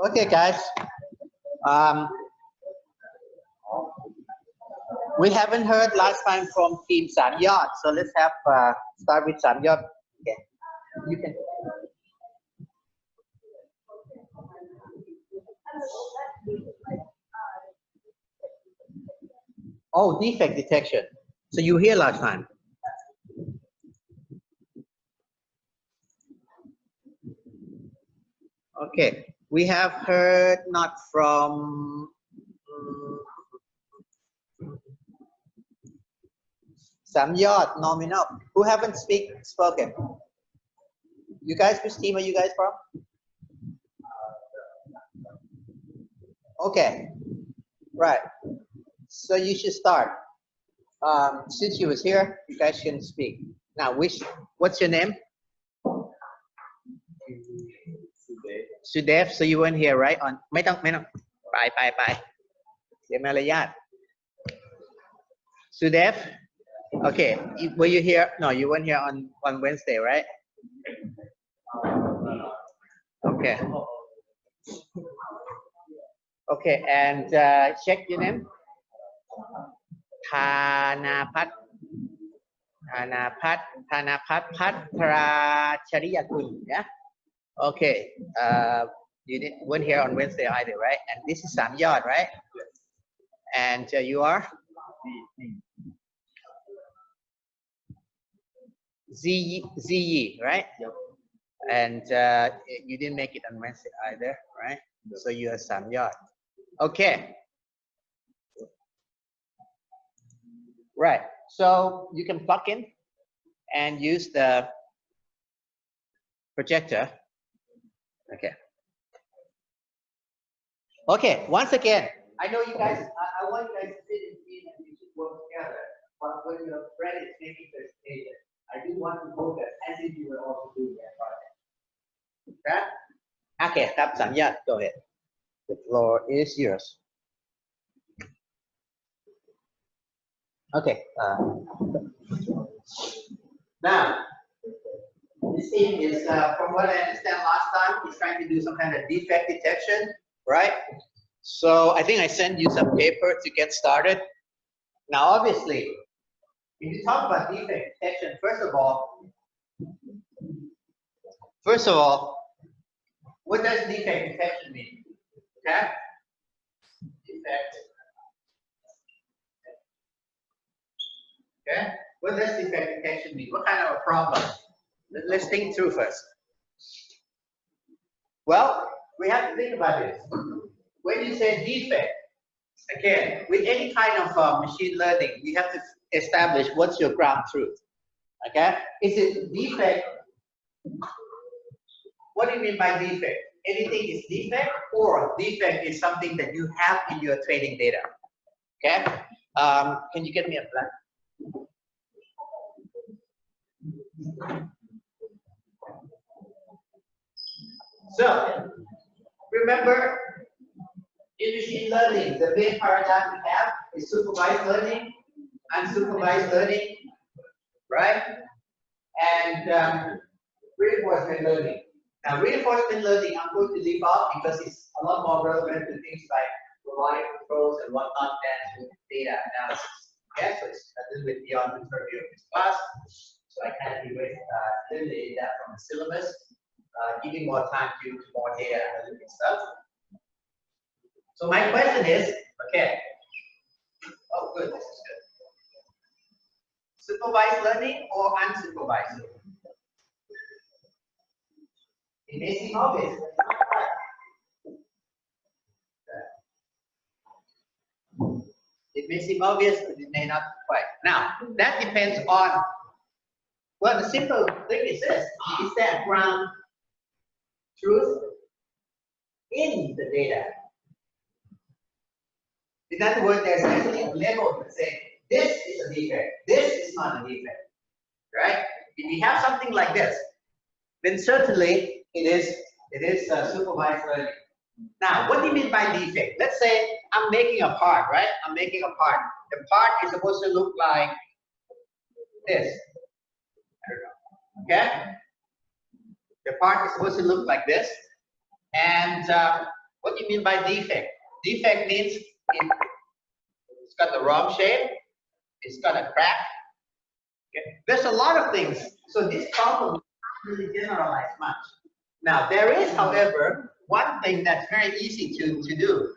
Okay, guys. We haven't heard last time from team Sanyot, so let's have start with Sanyot. Okay, you can. Oh, defect detection. So you here last time. Okay, we have heard not from Samyot, nominal. Who haven't spoken? You guys, which team are you guys from? Okay, right. So you should start. Since you was here, you guys can speak. Now, what's your name? Sudev. So you weren't here, right? On ไม่ต้อง ไป เสียมารยาท Sudev. Okay, were you here? No, you weren't here on Wednesday, right? Okay. Okay, and check your name. Thanapat Patrachariakun. Yeah. Okay. You weren't here on Wednesday either, right? And this is Samyot, right? And you are Ziyi, right? Yep. And you didn't make it on Wednesday either, right? Yep. So you are Samyot. Okay. Right. So you can plug in and use the projector. Okay. Okay. Once again, I know you guys. I want you guys to sit in and you should work together. But when your friend is making presentation, I do want to focus as if you were also doing that project. Okay. Okay. Tap Samyat. Go ahead. The floor is yours. Okay. Now, this team is, from what I understand last time, he's trying to do some kind of defect detection, right? So I think I sent you some paper to get started. Now, obviously, if you talk about defect detection, first of all, what does defect detection mean? Okay? Defect. Okay? What does defect detection mean? What kind of a problem? Let's think through first. Well, we have to think about this. When you say defect, again, with any kind of machine learning, you have to establish what's your ground truth. Okay? Is it defect? What do you mean by defect? Anything is defect, or defect is something that you have in your training data. Okay? Can you get me a blank? So, remember, in machine learning, the main paradigm we have is supervised learning, unsupervised learning, right? And reinforcement learning. Now, reinforcement learning, I'm going to leave out because it's a lot more relevant to things like robotic controls and whatnot than data analysis. Okay, so it's a little bit beyond the purview of this class. So I kind of eliminated that from the syllabus, giving more time to more data analytics stuff. So my question is, okay, oh good, this is good. Supervised learning or unsupervised learning? It may seem obvious, but it's not quite. It may seem obvious, but it may not be quite. Now, that depends on, well, the simple thing is this, is that ground truth in the data. In other words, there's actually a label that says, this is a defect, this is not a defect, right? If you have something like this, then certainly it is supervised learning. Now, what do you mean by defect? Let's say I'm making a part, right? I'm making a part. The part is supposed to look like this. Okay? The part is supposed to look like this. And What do you mean by defect? Defect means it's got the wrong shape, it's got a crack. Okay. There's a lot of things. So this problem is not really generalized much. Now, there is, however, one thing that's very easy to do,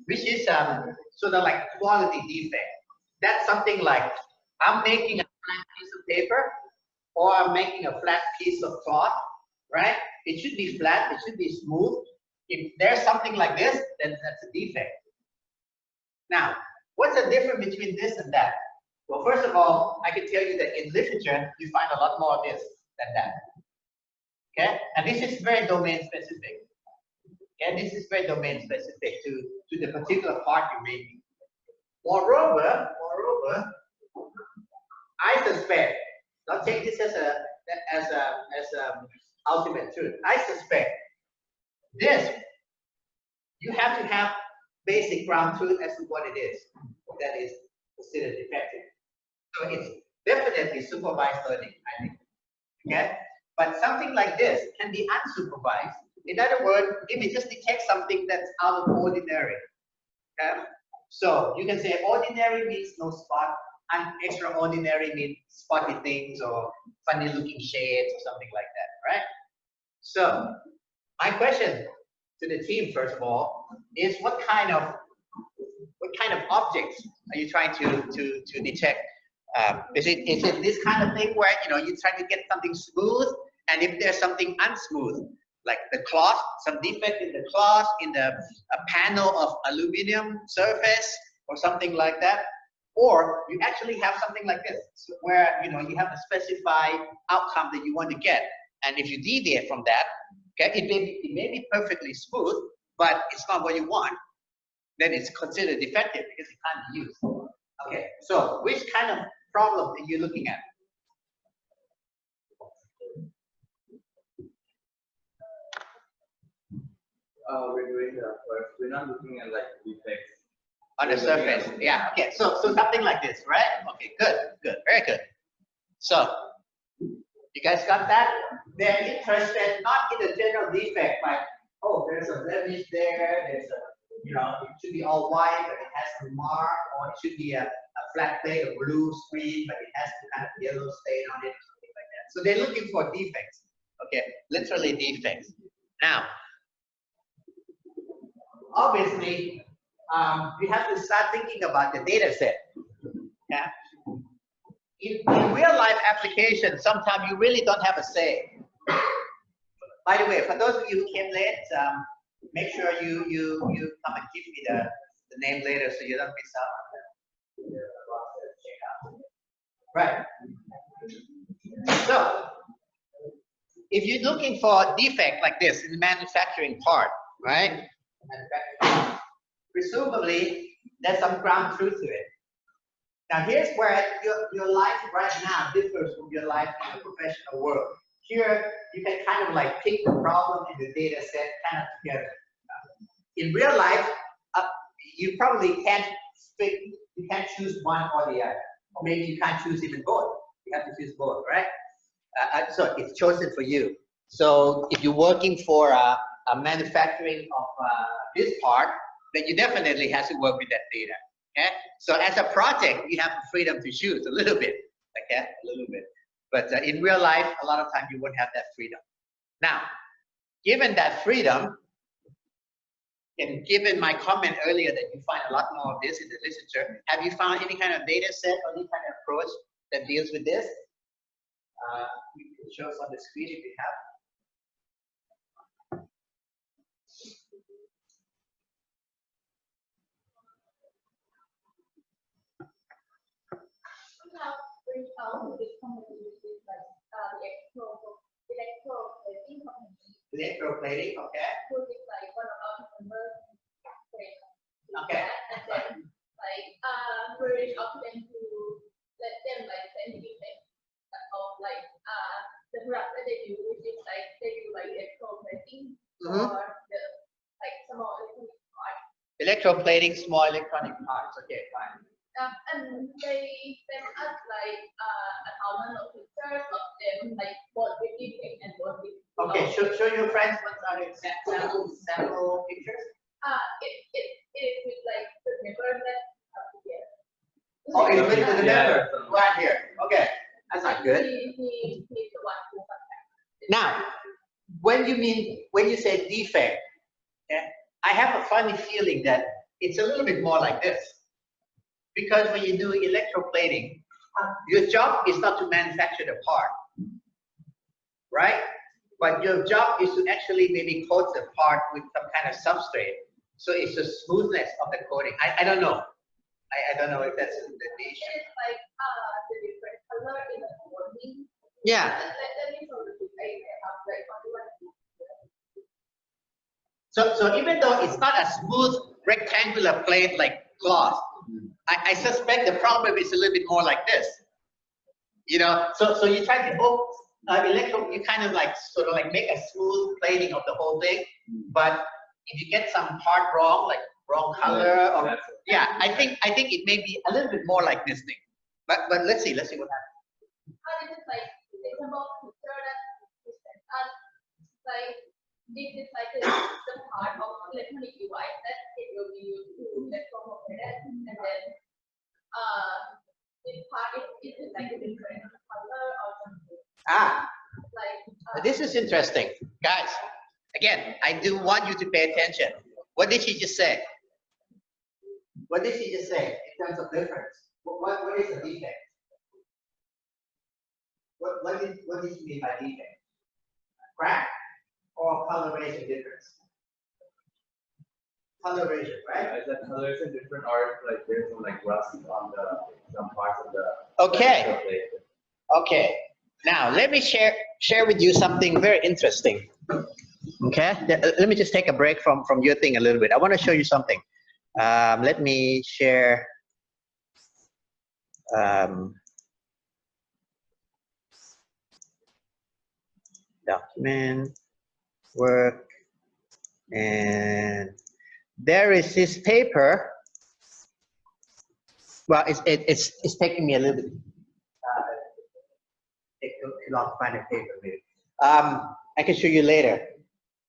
which is sort of like quality defect. That's something like, I'm making a flat piece of paper, or I'm making a flat piece of cloth, right? It should be flat, it should be smooth. If there's something like this, then that's a defect. Now, what's the difference between this and that? Well, first of all, I can tell you that in literature, you find a lot more of this than that. Okay? And this is very domain specific. Okay? This is very domain specific to the particular part you're making. Moreover, I suspect, don't take this as a ultimate truth. I suspect this, you have to have basic ground truth as to what it is that is considered defective. So it's definitely supervised learning, I think. Okay? But something like this can be unsupervised. In other words, if it just detects something that's out of ordinary. Okay? So you can say ordinary means no spot, and extraordinary means spotty things or funny looking shades or something like that, right? So my question to the team, first of all, is what kind of objects are you trying to detect? Is it this kind of thing where you try to get something smooth, and if there's something unsmooth, like the cloth, some defect in the cloth, in a panel of aluminum surface or something like that, or you actually have something like this, where you have a specified outcome that you want to get, and if you deviate from that, okay, it may be perfectly smooth, but it's not what you want, then it's considered defective because it can't be used. Okay, so which kind of problem are you looking at? We're doing the first. We're not looking at like defects on the surface. Yeah. Okay. So something like this, right? Okay. Good. Very good. So you guys got that? They're interested not in the general defect, like there's a blemish there. There's a it should be all white, but it has a mark, or it should be a flat plate, a blue screen, but it has some kind of yellow stain on it, something like that. So they're looking for defects. Okay, literally defects. Now, obviously, we have to start thinking about the data set. Yeah. In real life applications, sometimes you really don't have a say. By the way, for those of you who came late, make sure you come and give me the name later so you don't miss out on the right. So if you're looking for a defect like this in the manufacturing part, right? Presumably there's some ground truth to it. Now here's where your life right now differs from your life in the professional world. Here you can kind of like pick the problem in the data set kind of together. In real life, you probably can't choose one or the other, or maybe you can't choose even both. You have to choose both, right? So it's chosen for you. So if you're working for a manufacturing of this part, then you definitely have to work with that data. Okay? So as a project, you have the freedom to choose a little bit. Okay, a little bit. But in real life, a lot of times you won't have that freedom. Now, given that freedom, and given my comment earlier that you find a lot more of this in the literature, have you found any kind of data set or any kind of approach that deals with this? You can show us on the screen if you have. Electroplating, okay. Okay. And then British often to let them like send feedback of like the product that they do, which is like they do like electroplating or the like small electronic parts. Electroplating small electronic parts. Okay, fine. And they send us like a thousand of pictures of them, like both with defect and both with. Okay, show your friends what are the sample pictures. It is with like the member that here. Oh, it's with the Yeah. member right here. Okay, that's not good. He's the one who contacts. Now, when you say defect, okay, I have a funny feeling that it's a little bit more like this. Because when you do electroplating, your job is not to manufacture the part, right? But your job is to actually maybe coat the part with some kind of substrate. So it's the smoothness of the coating. I don't know. I don't know if that's the issue. It is like the different color in the coating. Yeah. Let me show you. I have like So even though it's not a smooth rectangular plate like cloth, I suspect the problem is a little bit more like this. You know, so you try to you kind of like sort of like make a smooth plating of the whole thing, but if you get some part wrong, like wrong color, or yeah, I think it may be a little bit more like this thing. But let's see what happens. This is like it's about picture that is like this is like the part of electronic device that it will be used to electroplate and then this part is like a different color or something. Like This is interesting, guys. Again, I do want you to pay attention. What did she just say? What did she just say in terms of difference? What is the defect? What did she mean by defect? Crack or coloration difference? Coloration, right? Is that coloration different, or like there's some like rust on some parts of the Okay. Okay. Now let me share with you something very interesting. Okay. Let me just take a break from your thing a little bit. I want to show you something. Let me share. Document, work, and there is this paper. Well, it's taking me a little bit. Take too long to find a paper, maybe. I can show you later.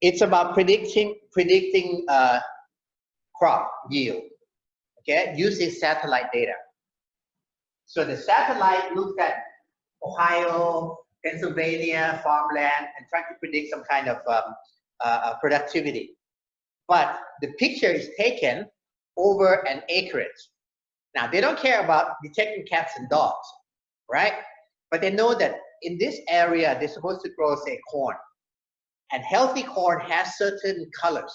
It's about predicting crop yield. Okay, using satellite data. So the satellite looks at Ohio, Pennsylvania, farmland, and trying to predict some kind of productivity. But the picture is taken over an acreage. Now, they don't care about detecting cats and dogs, right? But they know that in this area, they're supposed to grow, say, corn. And healthy corn has certain colors.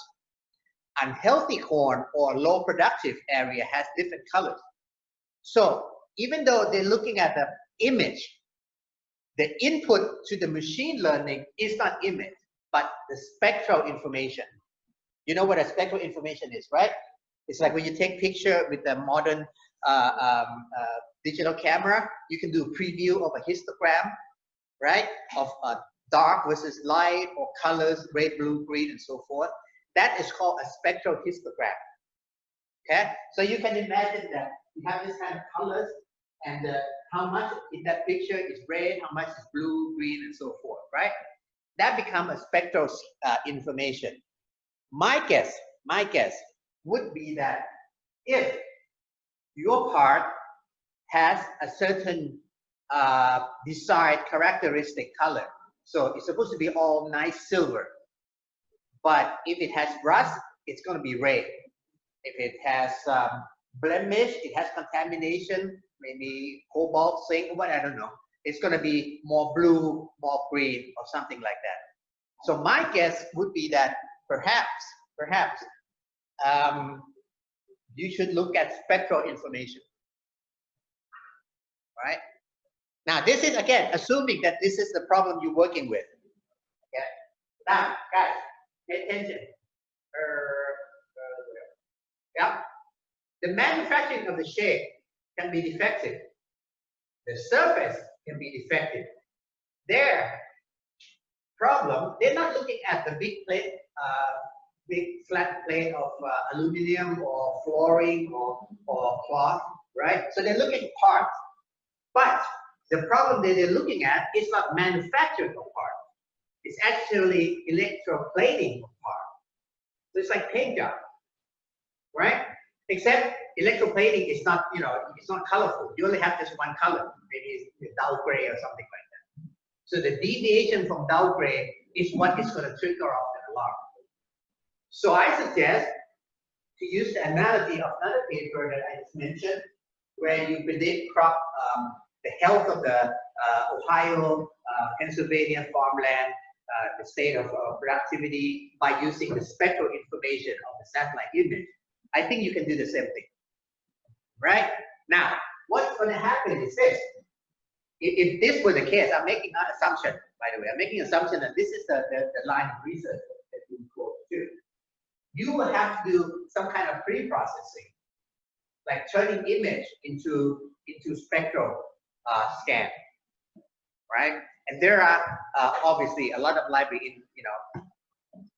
Unhealthy corn or low productive area has different colors. So even though they're looking at the image, the input to the machine learning is not image, but the spectral information. You know what a spectral information is, right? It's like when you take picture with the modern digital camera, you can do a preview of a histogram, right? Of dark versus light, or colors, red, blue, green, and so forth. That is called a spectral histogram. Okay, so you can imagine that you have this kind of colors, and how much in that picture is red, how much is blue, green, and so forth, right? That becomes a spectral information. My guess would be that if your part has a certain desired characteristic color, so it's supposed to be all nice silver, but if it has rust, it's going to be red. If it has blemish, it has contamination, maybe cobalt, zinc, what, I don't know. It's going to be more blue, more green, or something like that. So my guess would be that perhaps you should look at spectral information, right? Now, this is, again, assuming that this is the problem you're working with. Okay. Now, guys, pay attention. Yeah. The manufacturing of the shape can be defective. The surface can be defective. Their problem, they're not looking at the big plate, big flat plate of aluminum or flooring or cloth, right? So they're looking at parts. But the problem that they're looking at is not manufacturing of parts. It's actually electroplating of parts. So it's like paint job. right? Except electroplating is not, you know, it's not colorful. You only have just one color. Maybe it's dull gray or something like that. So the deviation from dull gray is what is going to trigger off the alarm. So I suggest to use the analogy of another paper that I just mentioned, where you predict the health of the Ohio, Pennsylvania farmland, the state of productivity by using the spectral information of the satellite image. I think you can do the same thing, right? Now, what's going to happen is this. If this were the case, I'm making an assumption, by the way. I'm making an assumption that this is the line of research that you quote to. You will have to do some kind of pre-processing, like turning image into spectral scan, right? And there are obviously a lot of library in, you know,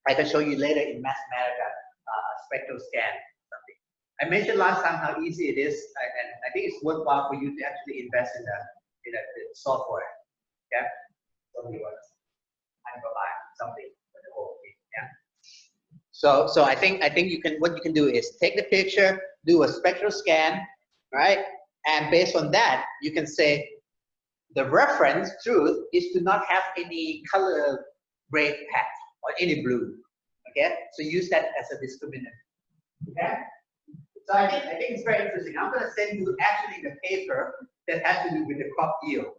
I can show you later in Mathematica spectral scan. Something. I mentioned last time how easy it is, and I think it's worthwhile for you to actually invest in the software. Yeah, somebody wants something for the whole thing. Yeah. So I think you can, what you can do is take the picture, do a spectral scan, right? And based on that, you can say the reference truth is to not have any color gray patch or any blue. Okay, so use that as a discriminant. Okay, so I think it's very interesting. I'm going to send you actually the paper that has to do with the crop yield.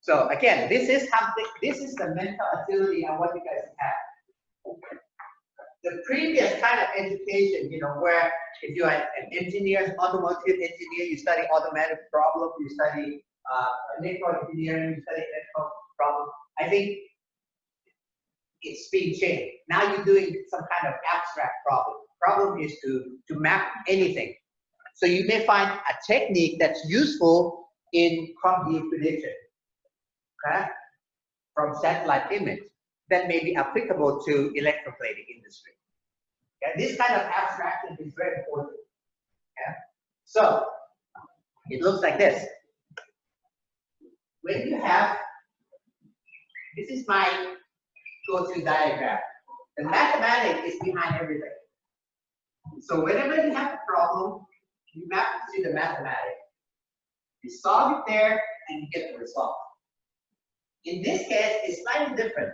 So again, this is the mental agility and what you guys have. The previous kind of education, you know, where if you're an engineer, automotive engineer, you study automatic problem, you study electrical engineering, you study electrical problem. I think it's being changed. Now you're doing some kind of abstract problem. Problem is to map anything. So you may find a technique that's useful in crop yield prediction, okay, from satellite image that may be applicable to electroplating industry. Okay? This kind of abstraction is very important. Okay? So it looks like this. When you have, this is my go-to diagram. The mathematics is behind everything. So whenever you have a problem, you map to the mathematics. You solve it there and you get the result. In this case, it's slightly different.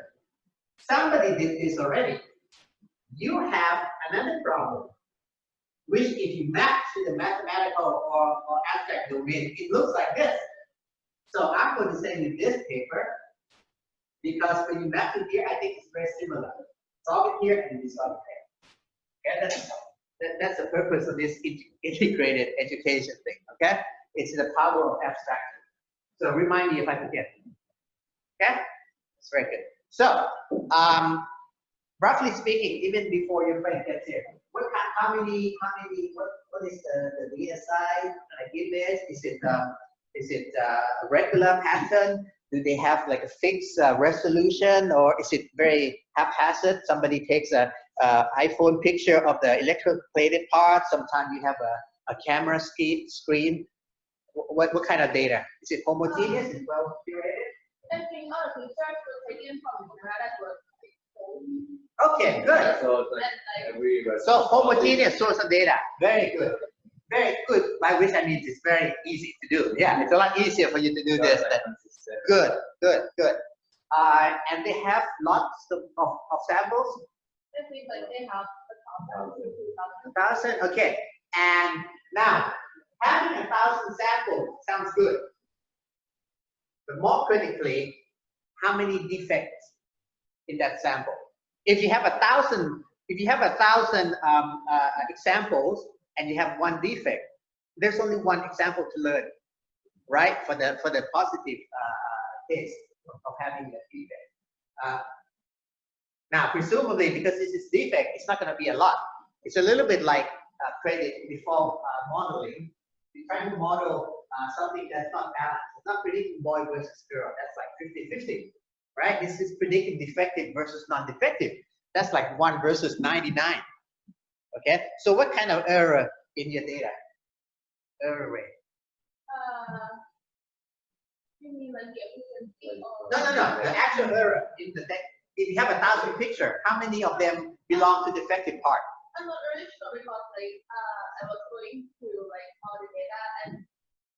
Somebody did this already. You have another problem, which if you map to the mathematical or abstract domain, it looks like this. So I'm going to send you this paper because when you map it here, I think it's very similar. Solve it here and you solve it there. Okay, that's the purpose of this integrated education thing. Okay, it's the power of abstraction. So remind me if I forget. Okay, it's very good. So, roughly speaking, even before your friend gets here, what is the data size? Like image? Is it a regular pattern? Do they have like a fixed resolution, or is it very haphazard? Somebody takes a iPhone picture of the electroplated part. Sometimes you have a camera screen. What kind of data? Is it homogeneous? Is it well curated? I think all the research was taken from the Okay, good. So homogeneous source of data. Very good. Very good. By which I mean it's very easy to do. Yeah, it's a lot easier for you to do this. Good, good, good. And they have lots of samples? I think like they have 1,000, okay. And now, having 1,000 samples sounds good. But more critically, how many defects in that sample? If you have 1,000, examples and you have one defect, there's only one example to learn, right? For the positive case of having a defect. Now, presumably, because this is defect, it's not going to be a lot. It's a little bit like credit default modeling. You're trying to model something that's not balanced. It's not predicting boy versus girl. That's like 50-50, right? This is predicting defective versus non-defective. That's like 1 versus 99. Okay. So what kind of error in your data? Error rate. You mean like the efficiency or? No. The actual error in the data. If you have 1,000 pictures, how many of them belong to defective part? I'm not really sure because like I was going through like all the data and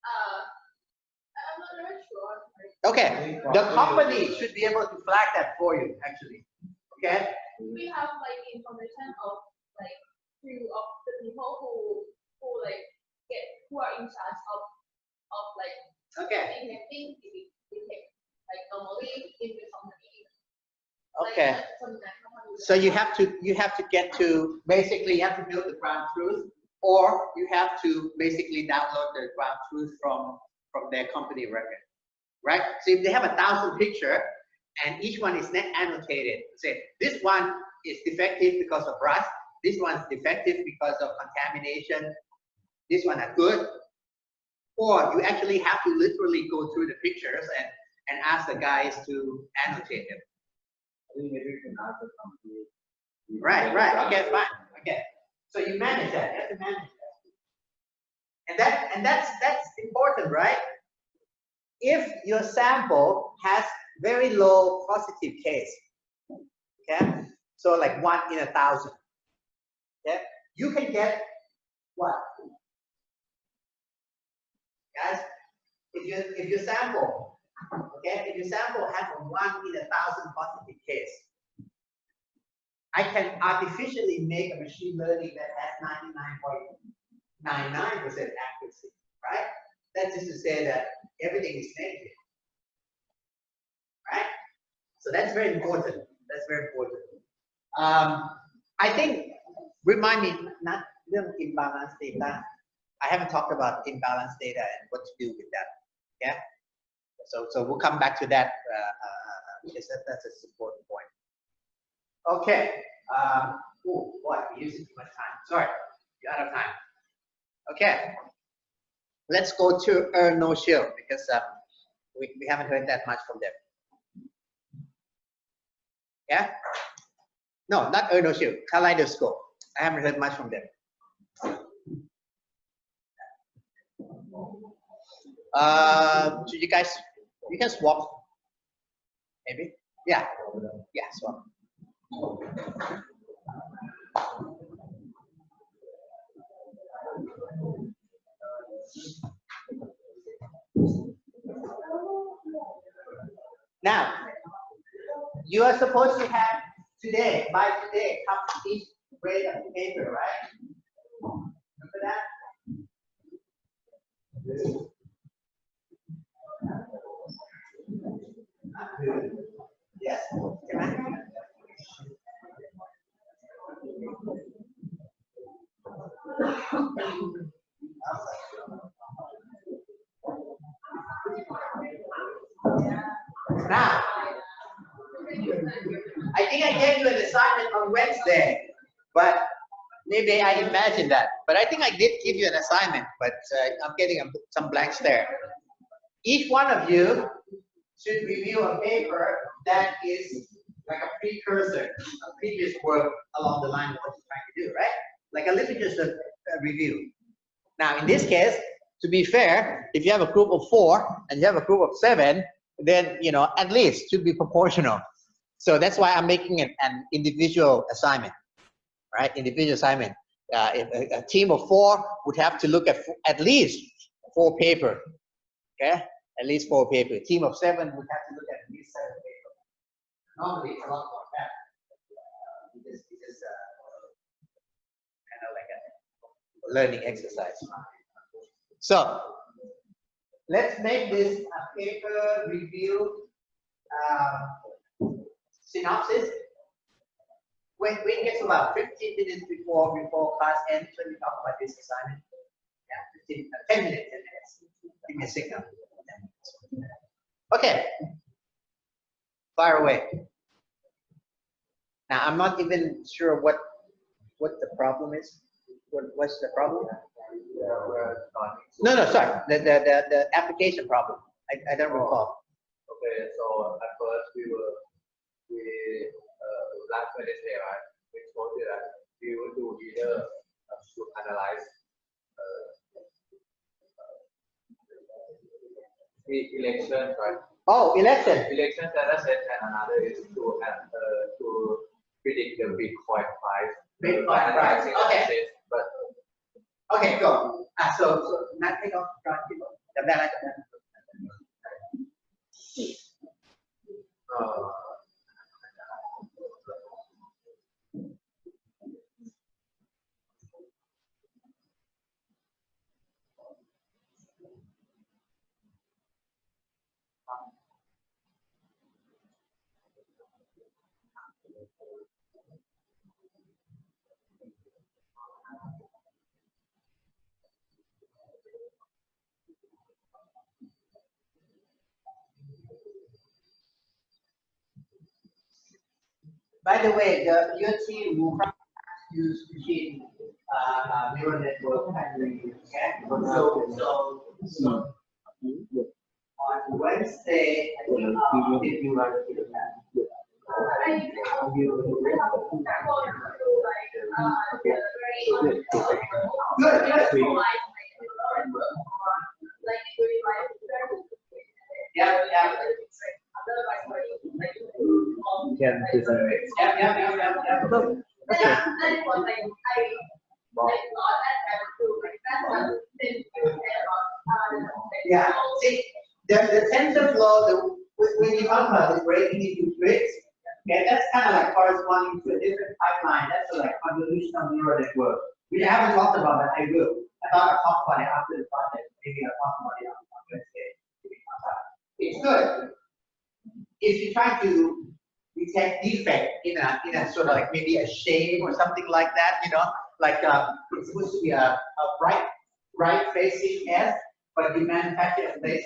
I'm not really sure. Like, Okay, the company should be able to flag that for you, actually. Okay. we have like information of like few of the people who like who are in charge of like Okay. detecting like normally in the company. Okay. Like, So you have to get to basically you have to build the ground truth, or you have to basically download the ground truth from their company record, right? So if they have 1,000 pictures and each one is annotated, say this one is defective because of rust, this one's defective because of contamination, this one are good, or you actually have to literally go through the pictures and ask the guys to annotate them. I think maybe you can ask the company. Right. Okay, fine. Okay. So you manage that. You have to manage that. And that's important, right? If your sample has very low positive case, okay, so like 1 in 1,000, okay, you can get what, guys? If your sample, okay, if your sample has a 1 in 1,000 positive case, I can artificially make a machine learning that has 99.99% accuracy, right? That's just to say that everything is negative, right? So that's very important. That's very important. I think, remind me, not imbalanced data. I haven't talked about imbalanced data and what to do with that. Yeah. So we'll come back to that because that's an important point. Okay. Oh boy, we're using too much time. Sorry, you're out of time. Okay. Let's go to no shield because we haven't heard that much from them. Yeah? No, not no shield. Kaleidoscope. I haven't heard much from them. So you guys, you can swap. Maybe. Yeah. Yeah, swap. Now, you are supposed to have today, by today, come each grade of paper, right? Remember that? Yes. Now, I think I gave you an assignment on Wednesday, but maybe I imagined that. But I think I did give you an assignment, but I'm getting some blanks there. Each one of you should review a paper that is like a precursor, a previous work along the line of what you're trying to do, right? Like a literature review. Now, in this case, to be fair, if you have a group of 4 and you have a group of 7, then, you know, at least should be proportional. So that's why I'm making an individual assignment, right? Individual assignment. If a team of 4 would have to look at least 4 paper, okay? At least 4 paper. A team of 7 would have to look at least 7 paper. Normally, it's a lot more than that. It's just kind of like a learning exercise. So let's make this a paper review synopsis. When it gets about 15 minutes before class ends, when we talk about this assignment. Yeah, 10 minutes. Give me a signal. Okay. Fire away. Now I'm not even sure what the problem is. What's the problem? No, sorry. The application problem. I don't recall. Okay, so at first last Wednesday, right? We told you that we will do either to analyze the election, right? Oh, election Election data set, and another is to predict the Bitcoin price Bitcoin price. Okay. But Okay, go. So not take off, people. By the way, your team will use machine neural network primary. Okay? So on Wednesday, I will give you a Yeah. See, the TensorFlow, when you talk about the breaking into grids, okay, that's kind of like corresponding to a different pipeline. That's like convolutional neural network. We haven't talked about that. I will. I thought I'd talk about it after the project. Maybe I'll talk about it on Wednesday. It's good. If you try to detect defect in a sort of like maybe a shape or something like that, you know, like it's supposed to be a right facing S, but you manufacture a place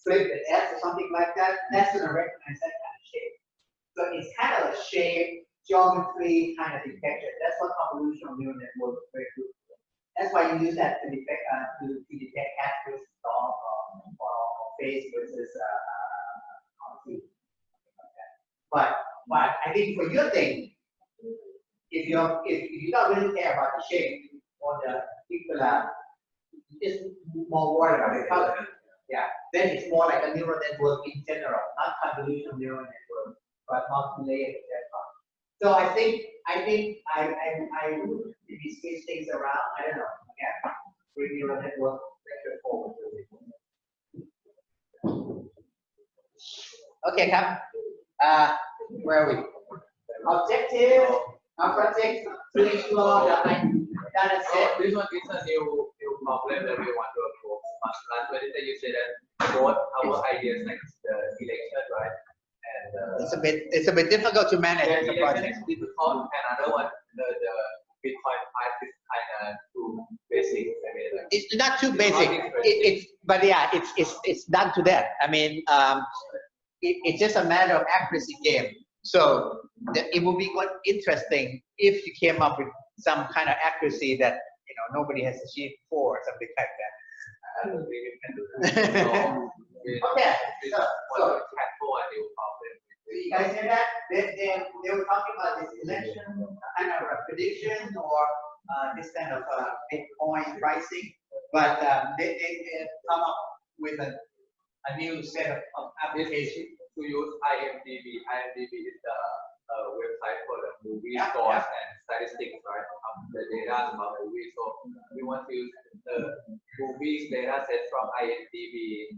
flip the S or something like that, that's going to recognize that kind of shape. So it's kind of a shape, geometry kind of detection. That's what convolutional neural network is very good for. That's why you use that to detect actors or face versus But I think for your thing, if you don't really care about the shape or the particular, just more worried about the color. Yeah, then it's more like a neural network in general, not convolutional neural network, but multi-layered, etc. So I think I would maybe switch things around. I don't know. Yeah, bring neural network lecture forward. Okay, come. Where are we? Objective. Our project to explore the data set. This one is a new problem that we want to approach. Last Wednesday you said that both our ideas like the election, right? And it's a bit difficult to manage the as a election project. is difficult, and another one, the Bitcoin price is kind of too basic. I mean, like, it's not too basic. But yeah, it's done to that. I mean, it's just a matter of accuracy game. So it would be quite interesting if you came up with some kind of accuracy that nobody has achieved before or something like that. I don't think we can do that. Okay. So you guys hear that? They were talking about this election, kind of a prediction or this kind of Bitcoin pricing, but they come up with a new set of applications. To use IMDb. IMDb is the website for the movie scores and statistics, right? The data about movies. So we want to use the movies data set from IMDb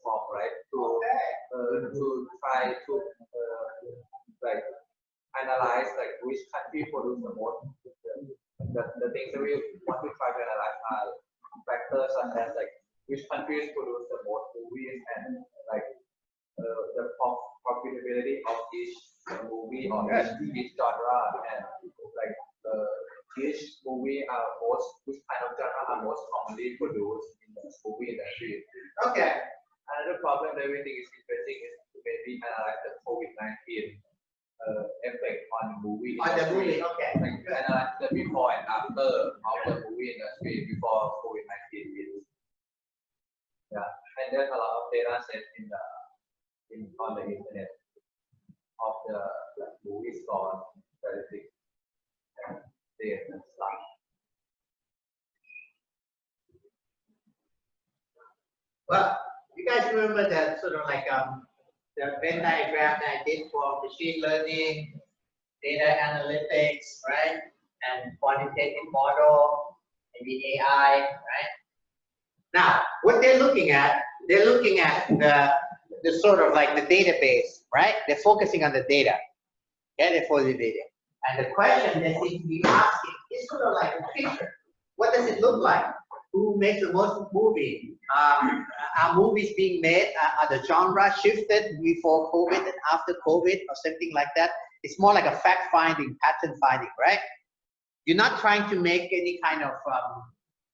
form, right? To try to like analyze like which country produce the most. The things that we want to try to analyze are factors such as like which countries produce the most movies and like the profitability of each movie or each genre and like each movie which kind of genre are most commonly produced in the movie industry. Okay. Another problem that we think is interesting is to maybe analyze the COVID-19 effect on the movie industry. Okay. Like analyze the before and after of the movie industry before COVID-19 hits. Yeah, and there's a lot of data set on the internet of the movie scores, statistics, and data and stuff. Well, you guys remember that sort of like the Venn diagram that I did for machine learning, data analytics, right? and quantitative model, maybe AI, right? Now, what they're looking at the sort of like the database, right? They're focusing on the data. Okay, they're for the data. And the question they seem to be asking is sort of like a picture. What does it look like? Who makes the most movie? Are movies being made? Are the genre shifted before COVID and after COVID or something like that? It's more like a fact finding, pattern finding, right? You're not trying to make any kind of,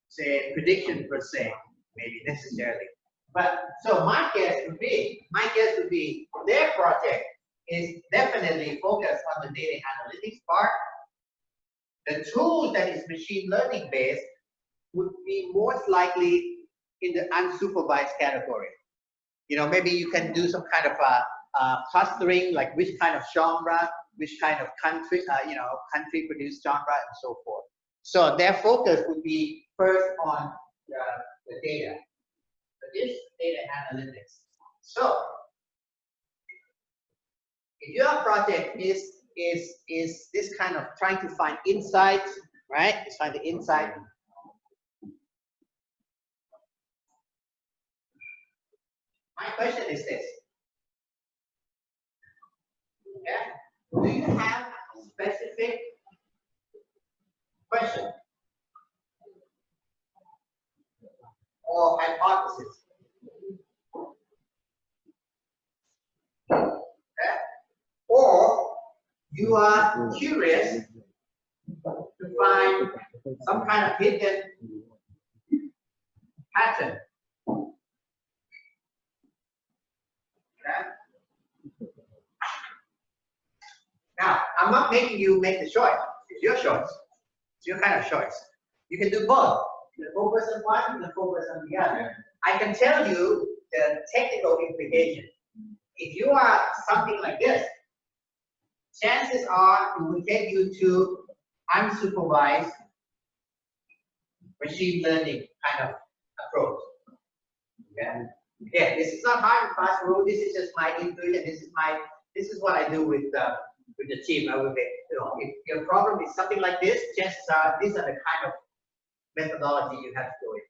say, prediction per se, maybe necessarily. But so my guess would be their project is definitely focused on the data analytics part. The tool that is machine learning based would be most likely in the unsupervised category. You know, maybe you can do some kind of clustering, like which kind of genre, which kind of country, country produced genre and so forth. So their focus would be first on the data. So this data analytics. So if your project is this kind of trying to find insights, right? It's find the insight. My question is this. Okay. Do you have a specific question or hypothesis? Okay. Or you are curious to find some kind of hidden pattern. Okay. Now, I'm not making you make the choice. It's your choice. It's your kind of choice. You can do both. You can focus on one, you can focus on the other. I can tell you the technical implication. If you are something like this, chances are it will take you to unsupervised machine learning kind of approach. Okay? Yeah, this is not hard and fast rule. This is just my intuition. This is what I do with the team. I will be, if your problem is something like this, chances are these are the kind of methodology you have to go into.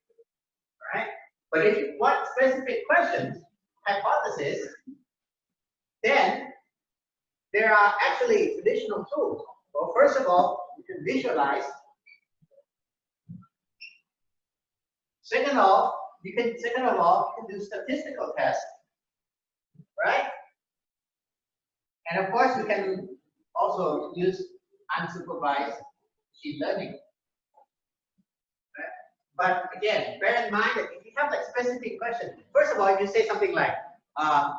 All right? But if you want specific questions, hypothesis, then there are actually traditional tools. Well, first of all, you can visualize. Second of all, you can do statistical tests, right? And of course, you can also use unsupervised machine learning. Right? But again, bear in mind that if you have a specific question, first of all, if you say something like,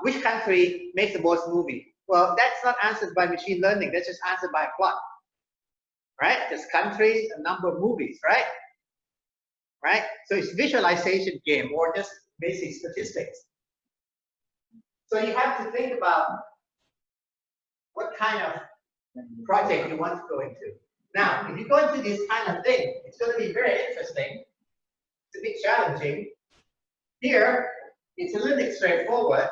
which country makes the most movie? Well, that's not answered by machine learning. That's just answered by a plot, right? Just countries, a number of movies, right? Right? So it's visualization game or just basic statistics. So you have to think about what kind of project you want to go into. Now, if you go into this kind of thing, it's going to be very interesting. It's a bit challenging. Here, it's a little bit straightforward.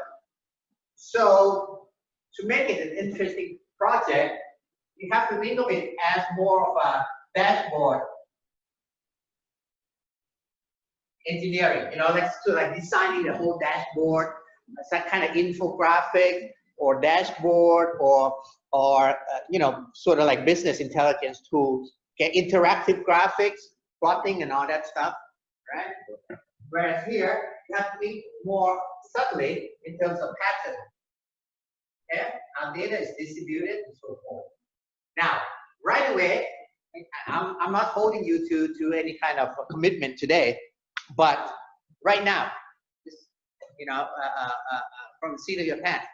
So to make it an interesting project, you have to think of it as more of a dashboard engineering, like designing the whole dashboard, some kind of infographic or dashboard or sort of like business intelligence tools, okay, interactive graphics, plotting and all that stuff, right? Whereas here, you have to think more subtly in terms of pattern. Okay? Our data is distributed and so forth. Now, right away, I'm not holding you to any kind of commitment today. But right now, just, from the seat of your pants,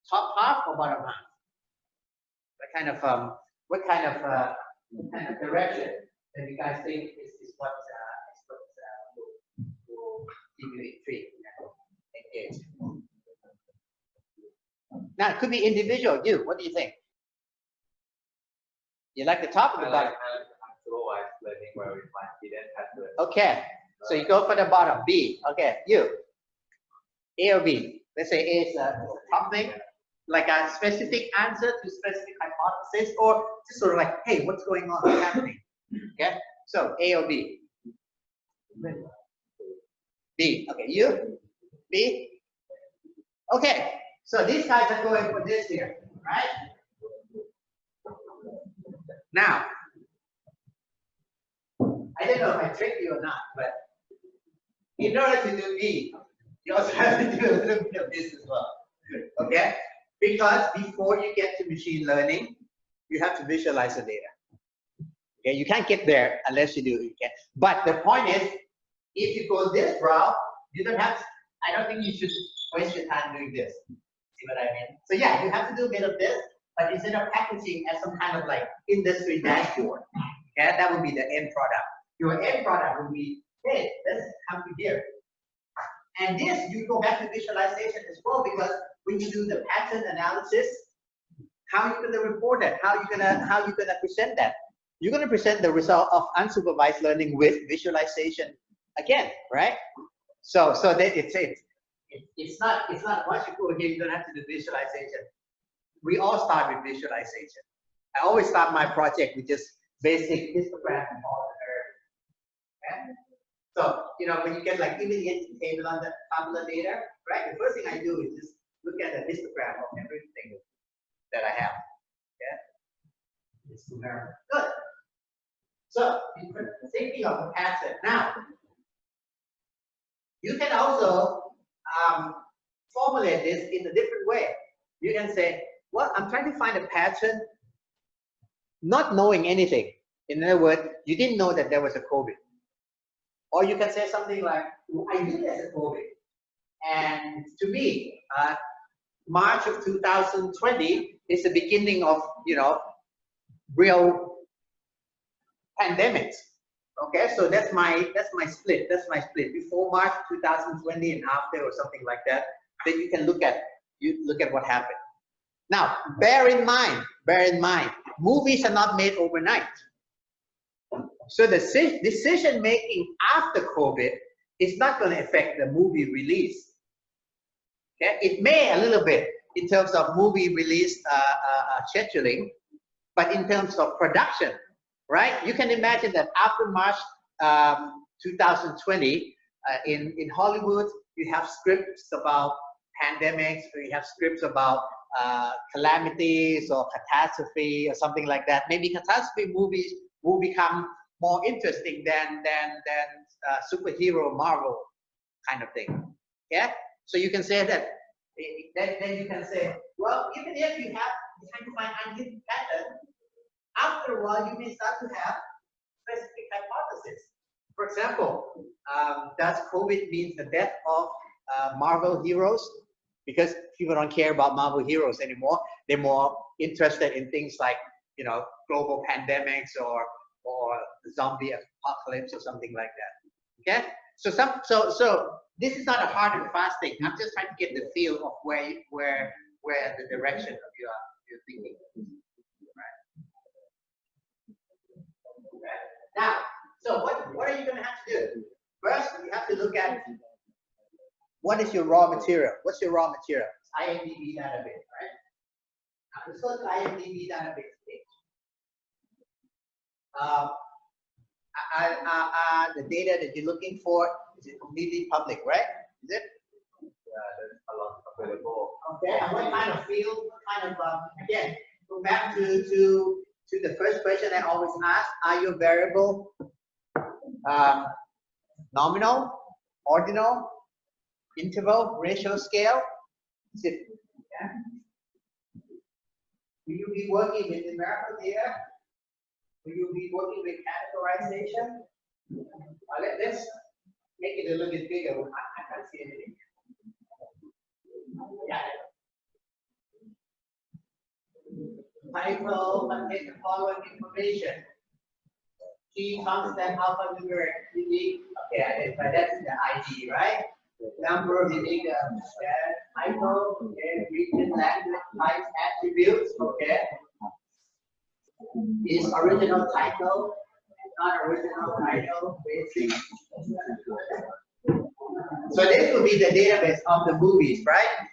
top half or bottom half? What kind of direction that you guys think is what will keep you intrigued and engaged? Now it could be individual. What do you think? You like the top or the bottom? Supervised learning where we find hidden patterns. Okay, so you go for the bottom, B. Okay, you. A or B? Let's say A is the top thing. like a specific answer to specific hypothesis, or just sort of like, hey, what's going on? What's happening? Okay, so A or B? B. Okay, you? B? Okay, so these guys are going for this here, right? Now, I don't know if I tricked you or not, but in order to do B, you also have to do a little bit of this as well. Okay? Because before you get to machine learning, you have to visualize the data. Okay, you can't get there unless you do it. Okay? But the point is, if you go this route, you don't have to, I don't think you should waste your time doing this. See what I mean? So yeah, you have to do a bit of this, but instead of packaging as some kind of like industry dashboard, okay, that would be the end product. Your end product would be, hey, let's come to here. And this, you go back to visualization as well, because when you do the pattern analysis, how are you going to report that? How are you gonna present that? You're going to present the result of unsupervised learning with visualization again, right? So that it's not once you go here, you don't have to do visualization. We all start with visualization. I always start my project with just basic histogram and all the okay? So, you know, when you get like immediate table on the tabular data, right? The first thing I do is just look at the histogram of everything that I have. Okay? It's numerical. Good. So, thinking of a pattern. Now, you can also formulate this in a different way. You can say, well, I'm trying to find a pattern not knowing anything. In other words, you didn't know that there was a COVID. Or you can say something like, I knew there's a COVID. And to me, March of 2020 is the beginning of, you know, real pandemics. Okay, so that's my split. That's my split. Before March 2020 and after, or something like that. Then you can look at what happened. Now, bear in mind, movies are not made overnight. So the decision making after COVID is not going to affect the movie release. Okay, it may a little bit in terms of movie release scheduling, but in terms of production, right? You can imagine that after March 2020, in Hollywood, you have scripts about pandemics, or you have scripts about calamities or catastrophe or something like that. Maybe catastrophe movies will become more interesting than superhero Marvel kind of thing. Yeah. So you can say that. Then you can say, well, even if you have trying to find unhidden pattern, after a while you may start to have specific hypotheses. For example, does COVID mean the death of Marvel heroes? Because people don't care about Marvel heroes anymore. They're more interested in things like, you know, global pandemics or zombie apocalypse or something like that. Okay? So this is not a hard and fast thing. I'm just trying to get the feel of where the direction of your thinking is. Right? Okay. Now, so what are you going to have to do? First, you have to look at what is your raw material. What's your raw material? It's IMDb database, right? Now, let's go to IMDb database page. The data that you're looking for, is it completely public, right? Is it? Yeah, there's a lot available. Okay, and what kind of field, what kind of, again, go back to the first question I always ask, are your variable nominal, ordinal, interval, ratio, scale? Is it, yeah? Will you be working with numerical data? Will you be working with categorization? Let's make it a little bit bigger. I can't see anything. Yeah. Title contains the following information. Key constant alphanumeric unique. Okay, identify that's the ID, right? Number of unique title, okay, region, language, types, attributes, okay. Is original title, not original title, basic. So this will be the database of the movies, right?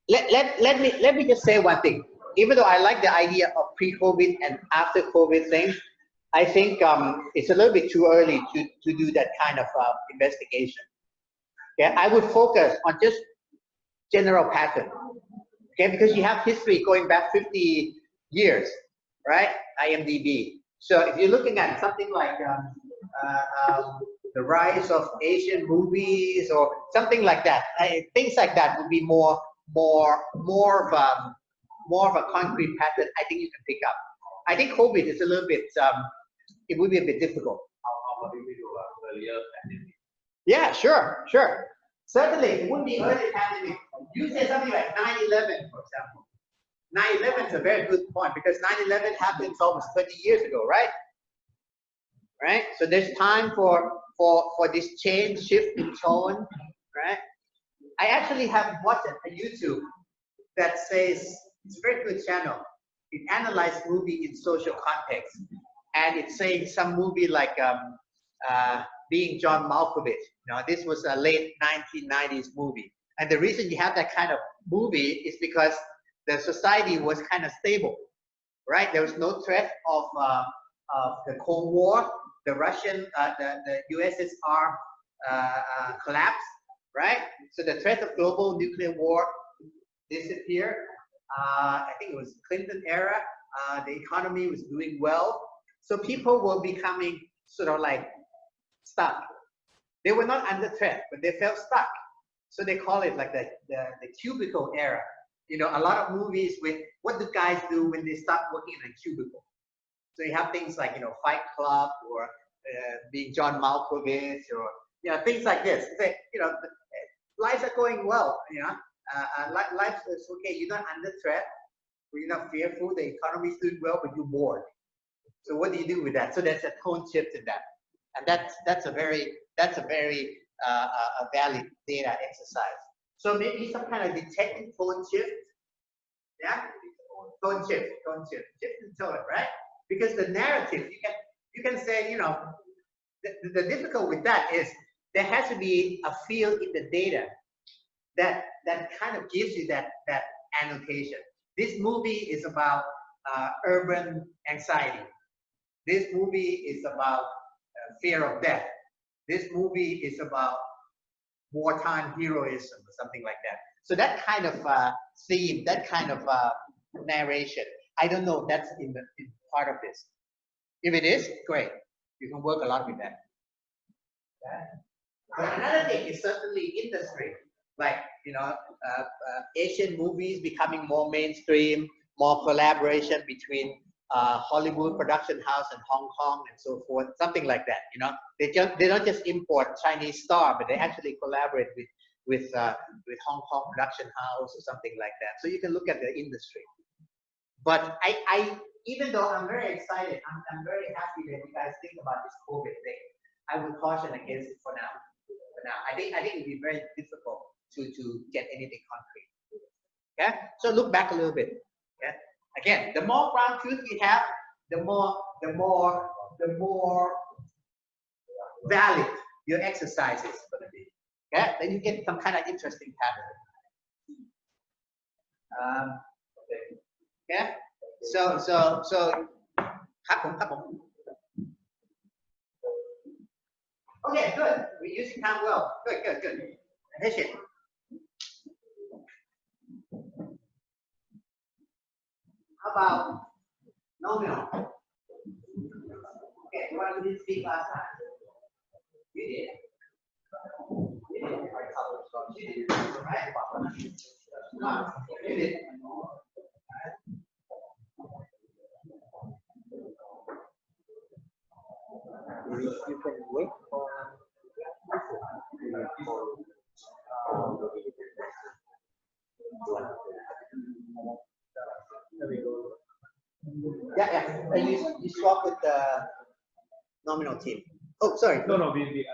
let me just say one thing. Even though I like the idea of pre-COVID and after COVID thing, I think it's a little bit too early to do that kind of investigation. Okay, I would focus on just general pattern. Okay, because you have history going back 50 years, right? IMDb. So if you're looking at something like the rise of Asian movies or something like that, things like that would be more of a concrete pattern. I think you can pick up. I think COVID is a little bit. It would be a bit difficult. Yeah, sure. Certainly, it wouldn't be early pandemic. You say something like 9/11, for example. 9/11 is a very good point because 9/11 happened almost 20 years ago, right? Right. So there's time for this change, shift in tone, right? I actually have watched a YouTube that says it's a very good channel. It analyzes movie in social context, and it's saying some movie like Being John Malkovich. You know, this was a late 1990s movie, and the reason you have that kind of movie is because the society was kind of stable, right? There was no threat of the Cold War, the Russian, the USSR collapse, right? So the threat of global nuclear war disappeared. I think it was Clinton era. The economy was doing well. So people were becoming sort of like stuck. They were not under threat, but they felt stuck. So they call it like the cubicle era. You know, a lot of movies with what do guys do when they start working in a cubicle? So you have things like, you know, Fight Club or Being John Malkovich or, you know, things like this. They, you know, lives are going well, you know. Life is okay. You're not under threat. You're not fearful. The economy is doing well, but you're bored. So what do you do with that? So there's a tone shift in that, and that's a very a valid data exercise. So maybe some kind of detecting tone shift. Yeah, tone shift in tone, right? Because the narrative, you can say, you know, the difficult with that is there has to be a field in the data that kind of gives you that annotation. This movie is about urban anxiety. This movie is about fear of death. This movie is about wartime heroism or something like that. So that kind of theme, that kind of narration, I don't know if that's in part of this. If it is, great. You can work a lot with that. Okay. But another thing is certainly industry. Like, you know, Asian movies becoming more mainstream, more collaboration between Hollywood production house and Hong Kong and so forth, something like that. You know, they don't just import Chinese star, but they actually collaborate with Hong Kong production house or something like that. So you can look at the industry. But I even though I'm very excited, I'm very happy that you guys think about this COVID thing. I would caution against it for now. I think it would be very difficult to get anything concrete. Okay, so look back a little bit. Okay, again, the more ground truth you have, the more valid your exercise is going to be. Okay, then you get some kind of interesting pattern. Okay, so. Okay, good. We're using time well. Good. Attention. How about nominal? Okay, what we did speak last time? You did. Right? You did. You can wait for yeah. You swap with the nominal team. Oh, sorry. No, we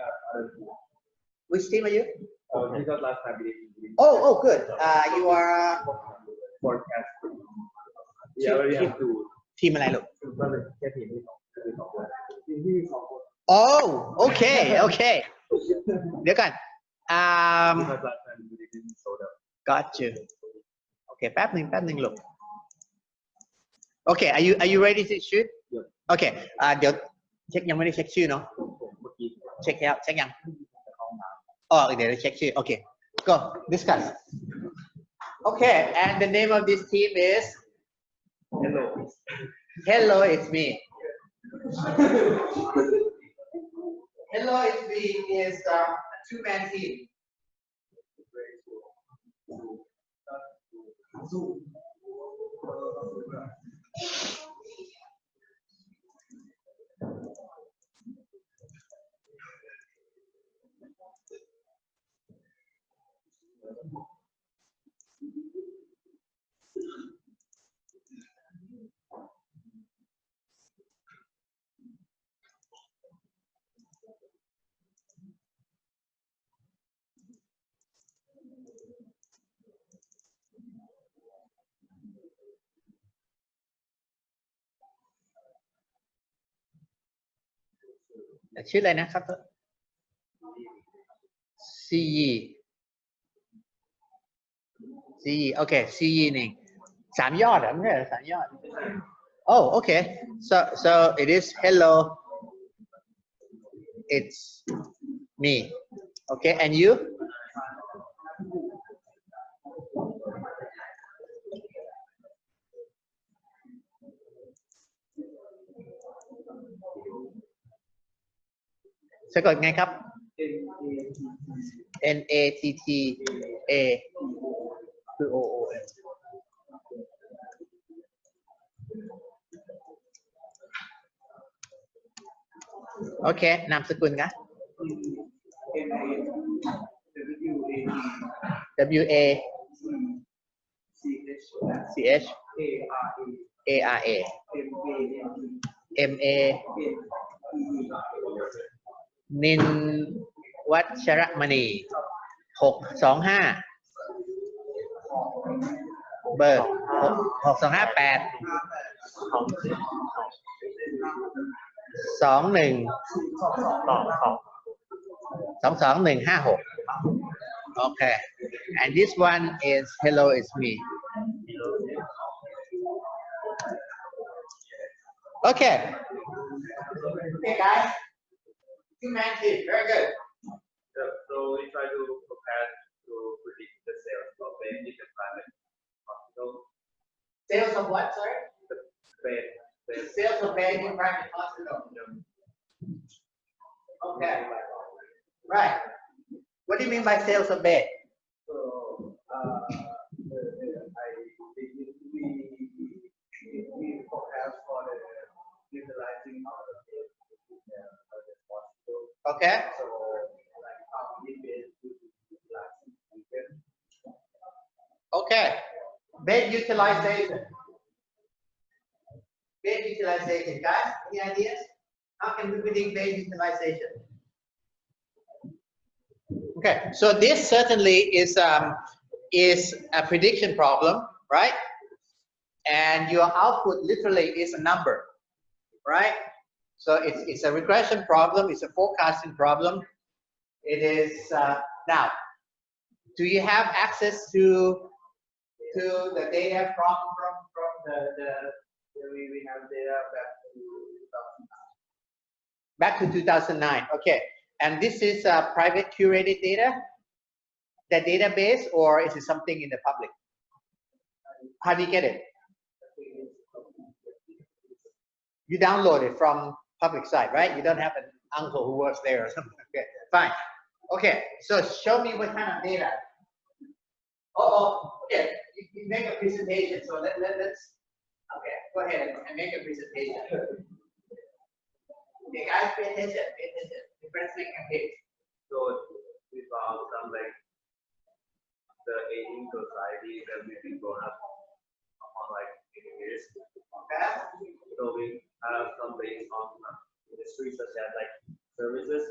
Which team are you? because last time we didn't. Oh, good. You are Forecast. Yeah, we have to. ทีมอะไรลูก Oh, okay. เดี๋ยวกัน got you. Okay, แป๊บหนึ่งลูก Okay, are you ready to shoot? Okay, เดี๋ยวเช็คยังไม่ได้เช็คชื่อเนาะเช็คแล้วเช็คยังอ๋อเดี๋ยวเช็คชื่อ Okay, go discuss. Okay, and the name of this team is Hello, it's me. Hello, it's me is a two-man team.ชื่ออะไรนะครับ CE โอเค CE นี่3 ยอดอ่ะไม่ใช่3 ยอด Oh, okay. So it is hello. It's me. Okay, and you?สะกดไงครับ NATTA คือ OOM โอเคนามสกุลนะ WA CH ARA MA นินวัชรมณี625เบอร์6258 22156 Okay, and this one is hello, it's me. Okay. Okay, guys. Two-man team, very good. So we try to prepare to predict the sales of the private hospital. Sales of what, sorry? Bed. Sales of bed in private hospital. Okay. Right. What do you mean by sales of bed? So we prepare for the utilizing of the hospital. Okay. So like how we utilize. Okay. Bed utilization. Bed utilization, guys. Any ideas? How can we predict bed utilization? Okay, so this certainly is a prediction problem, right? And your output literally is a number, right? So it's a regression problem, it's a forecasting problem. It is now. Do you have access to the data from the we have data back to 2009? Okay. And this is private curated data, the database, or is it something in the public? How do you get it? You download it from public site, right? You don't have an uncle who works there or something. Okay, fine. Okay, so show me what kind of data. Okay, you make a presentation. So let's, okay, go ahead and make a presentation. Okay, guys, pay attention, pay attention. Differentiate and page. So we found some like the aging society that we've been grown up on like years. Okay. So we have some based on industries such as like services.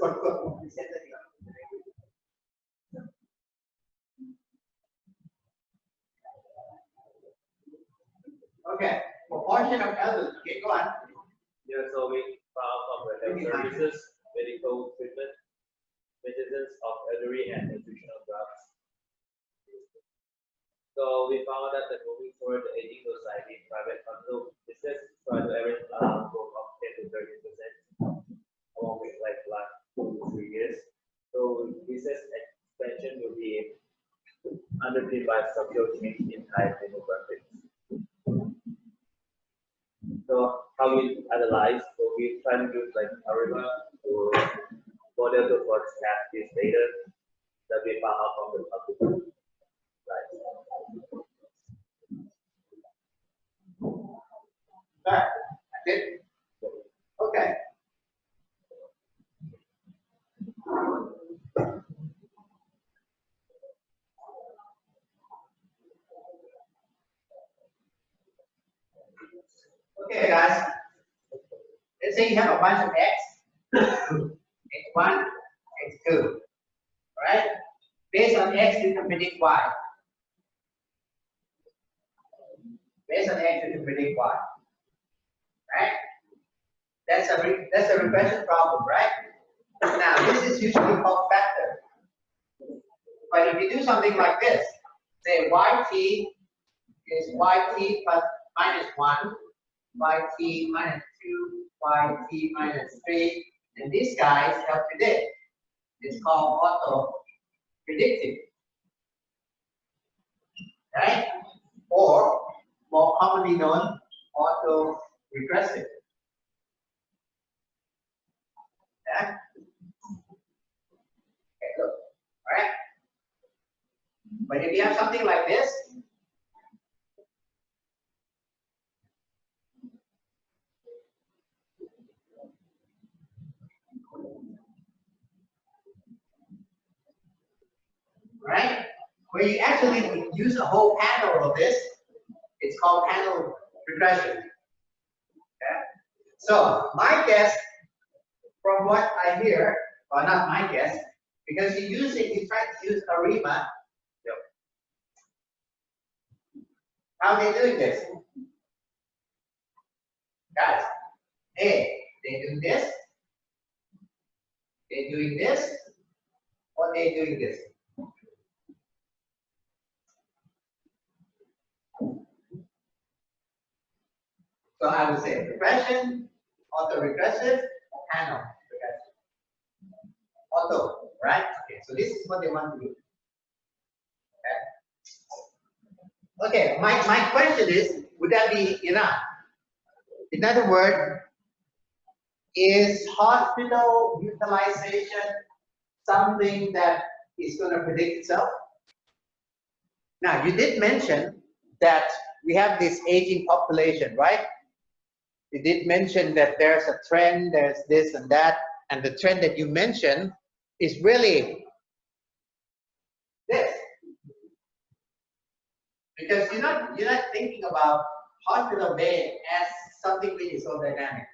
Okay, proportion of elders. Okay, go on. Yeah, so we found from the services, medical treatment, medicines of elderly and nutritional drugs. So we found that the moving toward the aging society, private hospital business try to average around growth of 10 to 30% along with like last 2 to 3 years. So business expansion will be underpinned by structural change in high demographics. So how we analyze, so we try to use like Ariba to model to forecast this data that we found out from the public. Right. That's it. Okay. Okay, guys. Let's say you have a bunch of x, x1, x2, right? Based on x, you can predict y. Based on x, you can predict y, right? That's a regression problem, right? Now, this is usually called factor. But if you do something like this, say yt is yt plus minus 1, yt minus 2, yt minus 3, and these guys help predict. It's called auto-predictive, right? Or more commonly known, auto-regressive. Yeah? Okay, look, all right? But if you have something like this, right? Where you actually use a whole panel of this, it's called panel regression. Okay? So my guess, from what I hear, or not my guess, because you try to use Ariba. Yep. How are they doing this? Guys, hey, they do this, they're doing this, or they're doing this. So I would say regression, auto-regressive, panel regression. Auto, right? Okay, so this is what they want to do. Okay, okay, my question is, would that be enough? In other words, is hospital utilization something that is going to predict itself? Now, you did mention that we have this aging population, right? You did mention that there's a trend, there's this and that, and the trend that you mentioned is really this. Because you're not thinking about hospital bed as something which is so dynamic.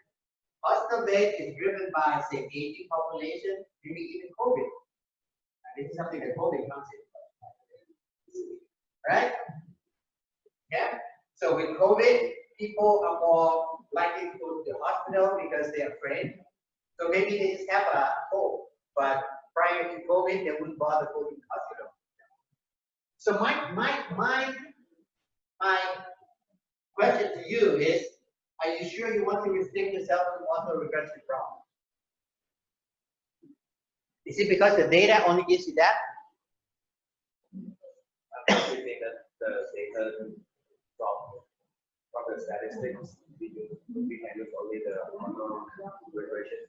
Hospital bed is driven by, say, aging population, maybe even COVID. And this is something that COVID comes in. Right? Yeah? So with COVID, people are more likely to go to the hospital because they're afraid. So maybe they just have a cold, but prior to COVID, they wouldn't bother going to the hospital. So my question to you is, are you sure you want to restrict yourself to auto-regressive problem? Is it because the data only gives you that? I think that the data from the statistics, we can use only the regression.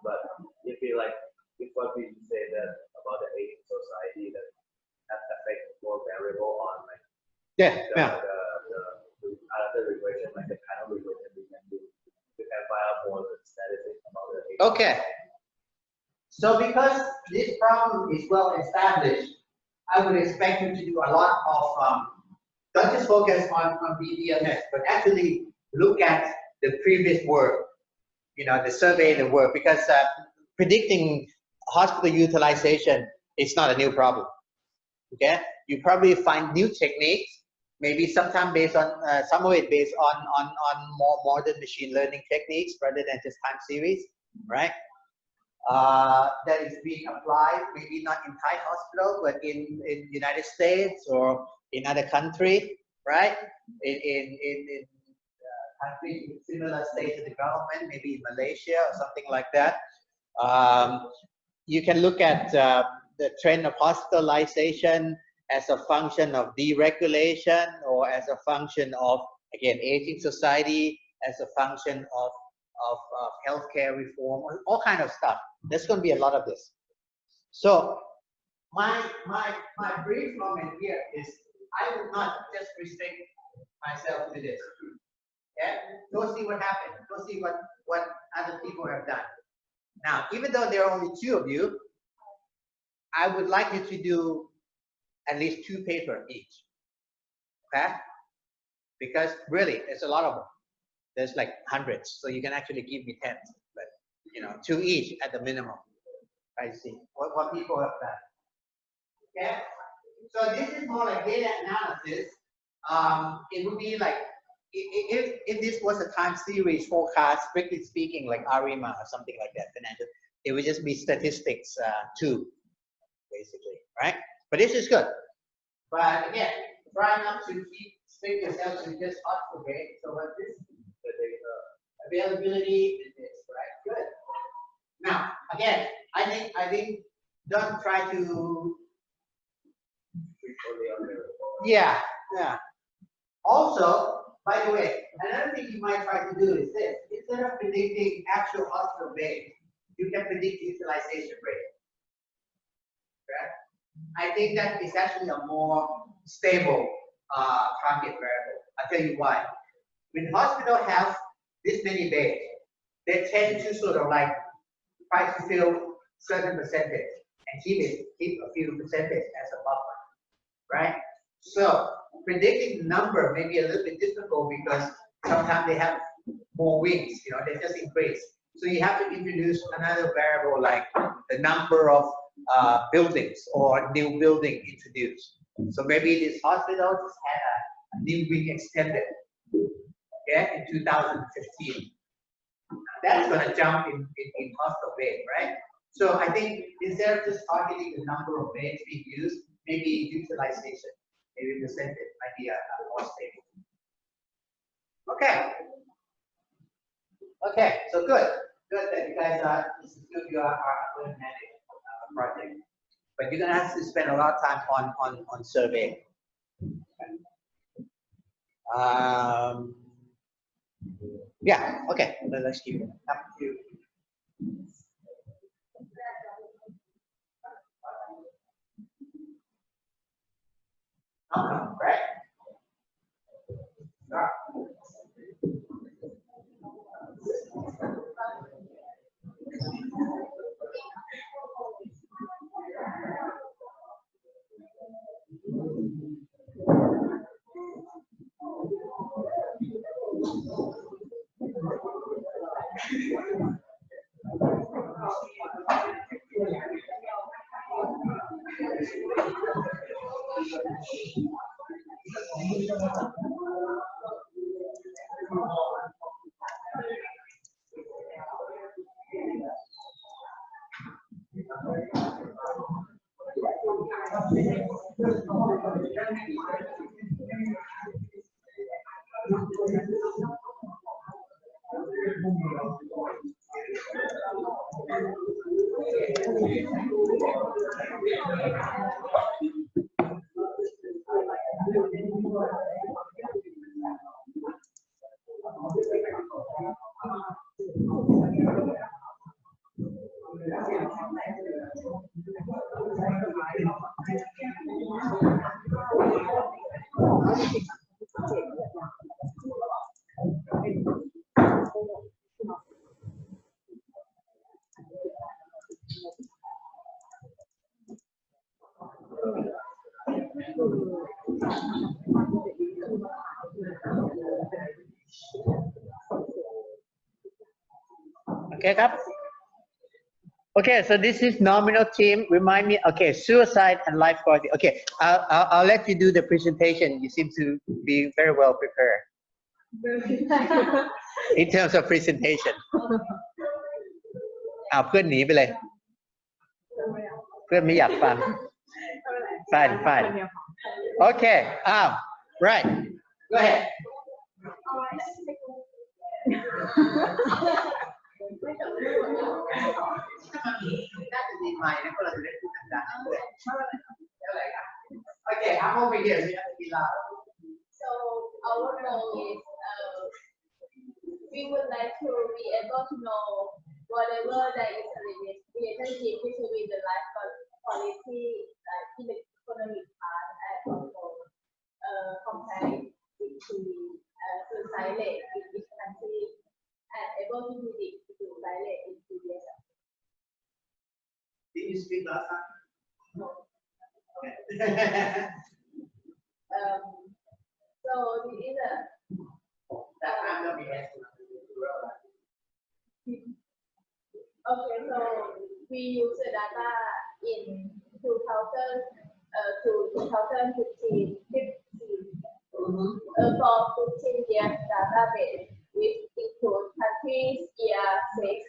But if we like, if what we say that about the aging society that affect more variable on like the other regression, like the panel regression, we can find out more statistics about the aging. Okay. So because this problem is well established, I would expect you to do a lot of don't just focus on BDMS, but actually look at the previous work, you know, the survey, the work, because predicting hospital utilization is not a new problem. Okay, you probably find new techniques, maybe sometimes based on some of it based on more modern machine learning techniques rather than just time series, right? That is being applied, maybe not in Thai hospital, but in United States or in other country, right? In countries with similar stage of development, maybe in Malaysia or something like that. You can look at the trend of hospitalization as a function of deregulation or as a function of, again, aging society, as a function of healthcare reform, all kind of stuff. There's going to be a lot of this. So my brief comment here is I would not just restrict myself to this. Yeah, go see what happened. Go see what other people have done. Now, even though there are only 2 of you, I would like you to do at least 2 papers each. Okay? Because really, there's a lot of them. There's like hundreds, so you can actually give me 10, but you know, 2 each at the minimum. I see what people have done. Okay? So this is more like data analysis. It would be like if this was a time series forecast, strictly speaking, like ARIMA or something like that, financial, it would just be statistics 2, basically, right? But this is good. But again, try not to stick yourself to just Oxford rate. So what this availability is this, right? Good. Now, again, I think don't try to. Yeah. Also, by the way, another thing you might try to do is this: instead of predicting actual Oxford rate, you can predict utilization rate. Okay? I think that is actually a more stable target variable. I'll tell you why. When hospital have this many beds, they tend to sort of like try to fill certain percentage and keep a few percentage as a buffer, right? So predicting the number may be a little bit difficult because sometimes they have more wings, you know, they just increase. So you have to introduce another variable like the number of buildings or new building introduced. So maybe this hospital just had a new wing extended, in 2015. That's going to jump in cost of bed, right? So I think instead of just targeting the number of beds being used, maybe utilization, maybe percentage might be a more stable. Okay. Okay, so good that you guys this is good. You are going to manage a project, but you're going to have to spend a lot of time on survey. Yeah. Okay. Let's keep it up to you. Right. Okay,ครับ. Okay, so this is nominal team. Remind me. Okay, suicide and life quality. Okay, I'll let you do the presentation. You seem to be very well prepared in terms of presentation. เพื่อนหนีไปเลย เพื่อนไม่อยากฟัง fine Okay. Right. Go ahead. น่าจะดีไหมนะเพราะเราจะได้พูดกันได้อะไรครับ Okay, I'm over here. So you have to be loud. So our goal is we would like to be able to know whatever there is a relationship between the life quality in the economic part and also compare it to suicide rate in each country and able to predict suicide rate in 2 years. Did you speak last time? No. Okay. So this is a That I'm not being okay, so we use the data in 2000 to 2015 for 15 years database which includes countries, year, sex,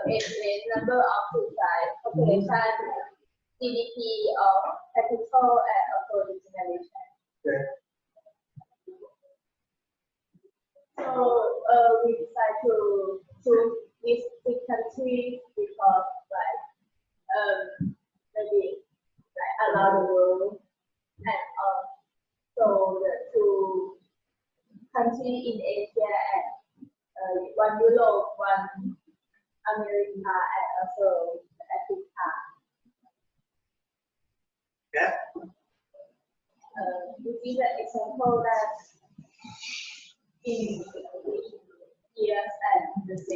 age, number of suicide, population, GDP of capital, and also generation. Okay. So we decide to choose these 6 countries because maybe around the world and so the 2 countries in Asia and 1 Europe, 1 America, and also Africa. Yeah. This is an example that in years and the 6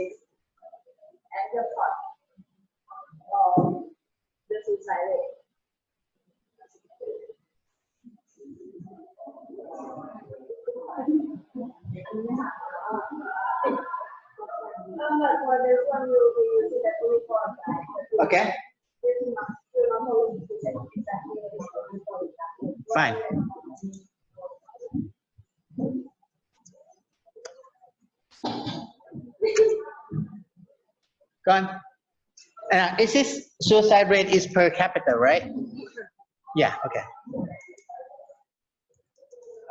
and the part of the suicide rate. But for this one, we will be using the report. Okay. Fine. Go on. Is this suicide rate is per capita, right? Yeah. Okay.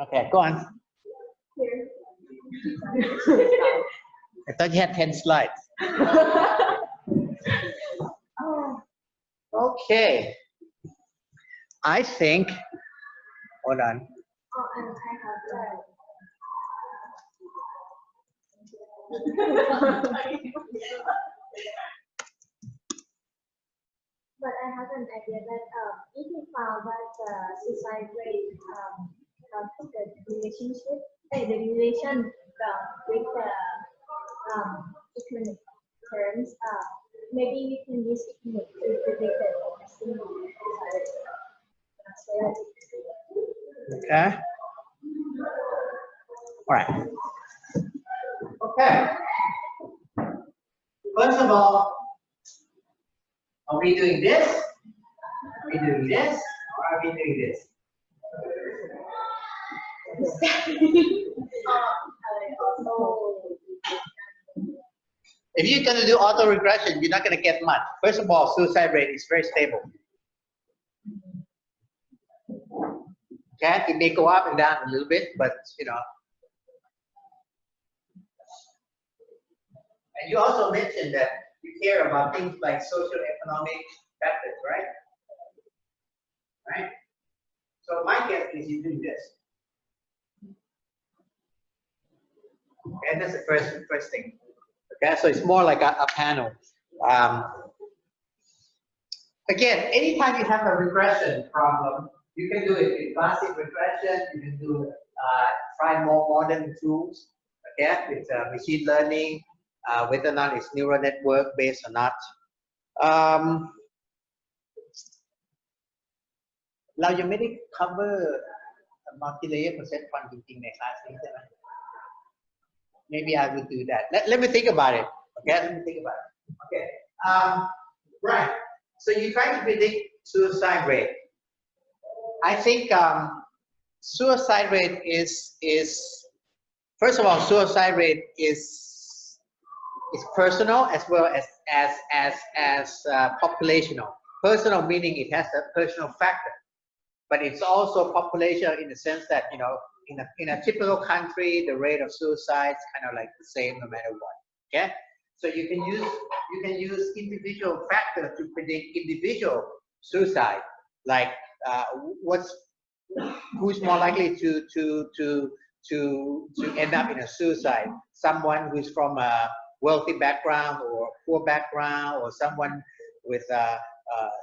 Okay. Go on. I thought you had 10 slides. Okay. I think. Hold on. But I have an idea that if you found that suicide rate the relationship, the relation with the economic terms, maybe we can use economic to predict the suicide rate. Okay. All right. Okay. First of all, are we doing this? Are we doing this? Or are we doing this? If you're going to do auto regression, you're not going to get much. First of all, suicide rate is very stable. Okay, it may go up and down a little bit, but you know. And you also mentioned that you care about things like socio-economic factors, right? Right? So my guess is you do this. Okay, that's the first thing. Okay, so it's more like a panel. Again, anytime you have a regression problem, you can do it with classic regression. You can do try more modern tools. Okay, with machine learning, whether or not it's neural network based or not. เรายังไม่ได้ cover multi-layer percent fund จริงๆในคลาสนี้ใช่ไหม Maybe I will do that. Let me think about it. Okay, let me think about it. Okay, right. So you try to predict suicide rate. I think suicide rate is first of all, suicide rate is personal as well as populational. Personal meaning it has a personal factor. but it's also population in the sense that, you know, in a typical country, the rate of suicide is kind of like the same no matter what. Okay, so you can use individual factors to predict individual suicide, like who's more likely to end up in a suicide, someone who's from a wealthy background or poor background, or someone with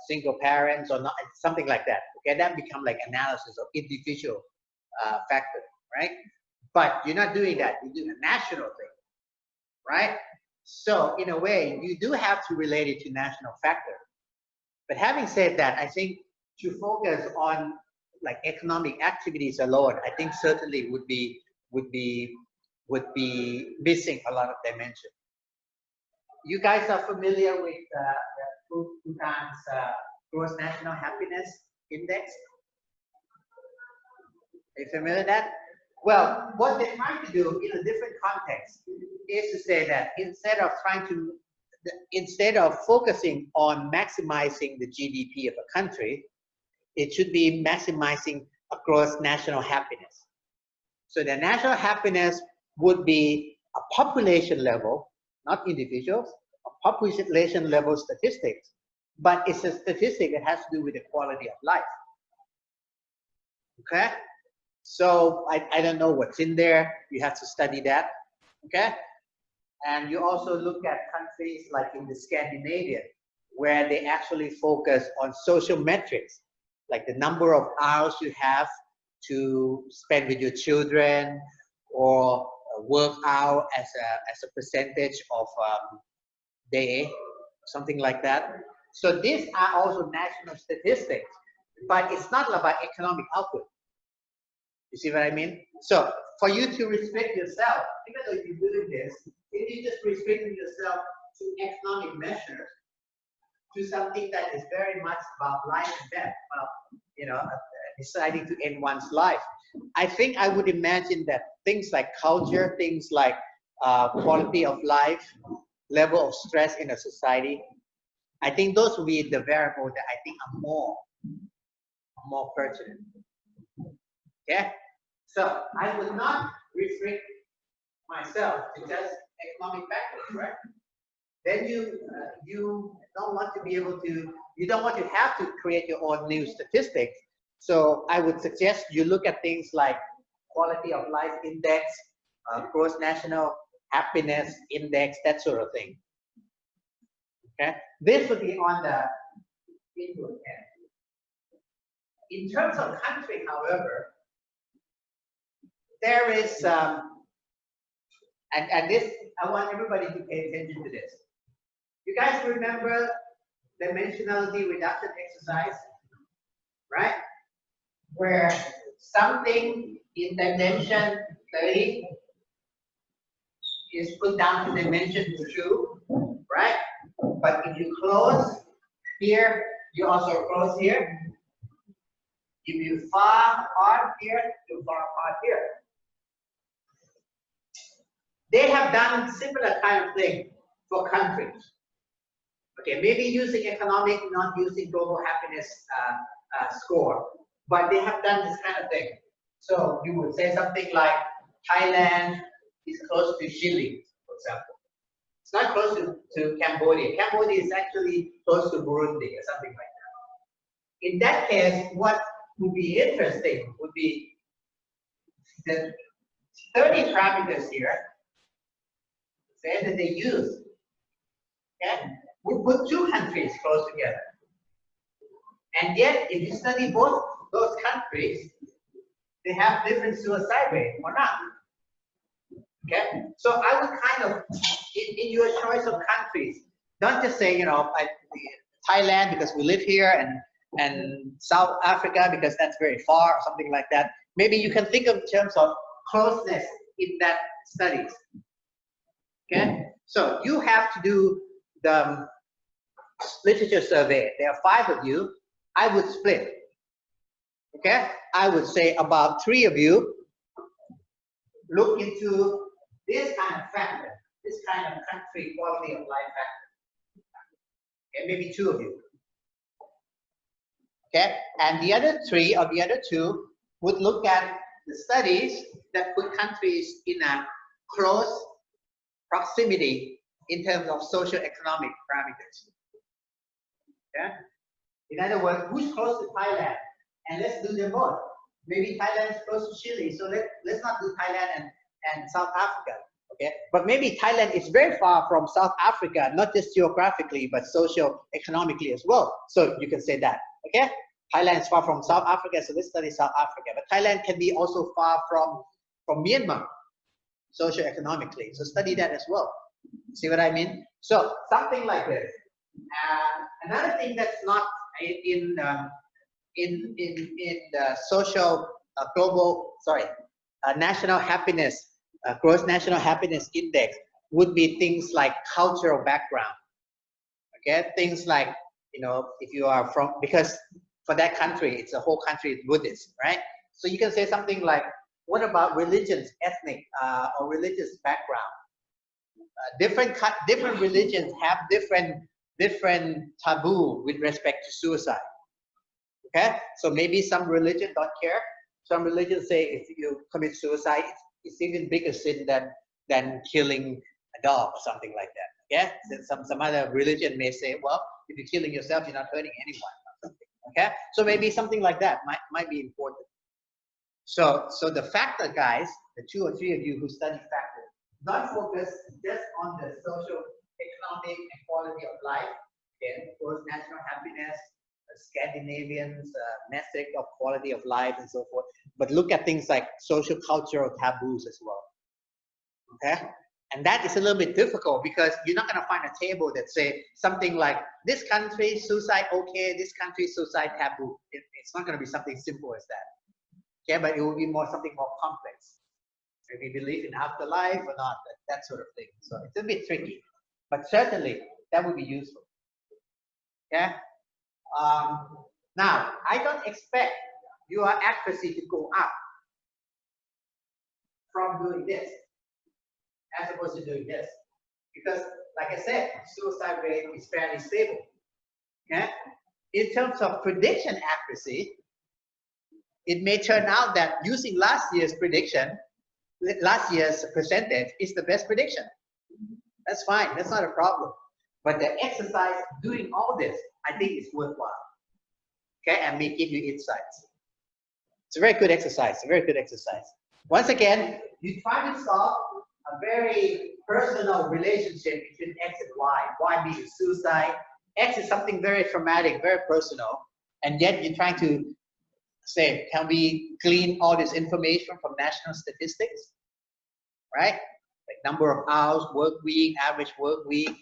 single parents, or not, something like that. Okay, that become like analysis of individual factors, right? But you're not doing that. You do a national thing, right? So in a way, you do have to relate it to national factors. But having said that, I think to focus on like economic activities alone, I think certainly would be missing a lot of dimension. You guys are familiar with Bhutan's gross national happiness index? Are you familiar with that? Well, what they're trying to do in a different context is to say that instead of focusing on maximizing the GDP of a country, it should be maximizing a gross national happiness. So the national happiness would be a population level, not individuals, a population level statistics, but it's a statistic that has to do with the quality of life. Okay? So I don't know what's in there. You have to study that. Okay? And you also look at countries like in the Scandinavian, where they actually focus on social metrics, like the number of hours you have to spend with your children, or work out as a percentage of day, something like that. So these are also national statistics, but it's not about economic output. You see what I mean? So for you to restrict yourself, even though you're doing this, if you just restricting yourself to economic measures, to something that is very much about life and death, about, you know, deciding to end one's life. I think I would imagine that things like culture, things like quality of life, level of stress in a society, I think those will be the variables that I think are more pertinent. Okay, so I would not restrict myself to just economic factors, right? Then you don't want to be able to, you don't want to have to create your own new statistics. So I would suggest you look at things like quality of life index, gross national happiness index, that sort of thing. Okay, this would be on the input end. In terms of country, however, there is, and this, I want everybody to pay attention to this. You guys remember dimensionality reduction exercise, right? Where something in dimension 30 is put down to dimension 2, right? But if you close here, you also close here. If you far apart here, you far apart here. They have done similar kind of thing for countries. Okay, maybe using economic, not using global happiness score, but they have done this kind of thing. So you would say something like Thailand is close to Chile, for example. It's not close to Cambodia. Cambodia is actually close to Burundi or something like that. In that case, what would be interesting would be the 30 parameters here, say that they use. Okay? We put two countries close together. And yet, if you study both those countries, they have different suicide rate or not. Okay? So I would kind of, in your choice of countries, don't just say, you know, Thailand because we live here, and South Africa because that's very far or something like that. Maybe you can think of in terms of closeness in that studies. Okay? So you have to do the literature survey. There are 5 of you. I would split. Okay? I would say about 3 of you look into this kind of factor, this kind of country quality of life factor. And maybe 2 of you. Okay, and the other three or the other two would look at the studies that put countries in a close proximity in terms of socio-economic parameters. Okay, in other words, who's close to Thailand? And let's do them both. Maybe Thailand is close to Chile, so let's not do Thailand and South Africa. Okay, but maybe Thailand is very far from South Africa, not just geographically, but socio-economically as well. So you can say that. Okay, Thailand is far from South Africa, so let's study South Africa. But Thailand can be also far from Myanmar, socio-economically. So study that as well. See what I mean? So something like this. Another thing that's not in the social global, national happiness, gross national happiness index would be things like cultural background. Okay, things like, you know, if you are from, because for that country, it's a whole country is Buddhist, right? So you can say something like, what about religions, ethnic or religious background? Different religions have different taboo with respect to suicide. Okay, so maybe some religion don't care. Some religions say if you commit suicide, it's even bigger sin than killing a dog or something like that. Yeah, some other religion may say, well, if you're killing yourself, you're not hurting anyone or something. Okay, so maybe something like that might be important. So the factor guys, the 2 or 3 of you who study factor, don't focus just on the social, economic, and quality of life. Okay, gross national happiness, Scandinavians' metric of quality of life and so forth. But look at things like social cultural taboos as well. Okay, and that is a little bit difficult because you're not going to find a table that say something like this country suicide okay, this country suicide taboo. It's not going to be something simple as that. Okay, but it will be something more complex. Maybe believe in afterlife or not, that sort of thing. So it's a bit tricky, but certainly that would be useful. Okay. Now, I don't expect your accuracy to go up from doing this as opposed to doing this. Because, like I said, suicide rate is fairly stable. Okay? In terms of prediction accuracy, it may turn out that using last year's prediction, last year's percentage is the best prediction. That's fine, that's not a problem. But the exercise doing all this, I think is worthwhile. Okay, and may give you insights. It's a very good exercise, a very good exercise. Once again, you try to solve a very personal relationship between X and Y. Y being suicide. X is something very traumatic, very personal. And yet you're trying to say, can we glean all this information from national statistics? Right? Like number of hours, work week, average work week,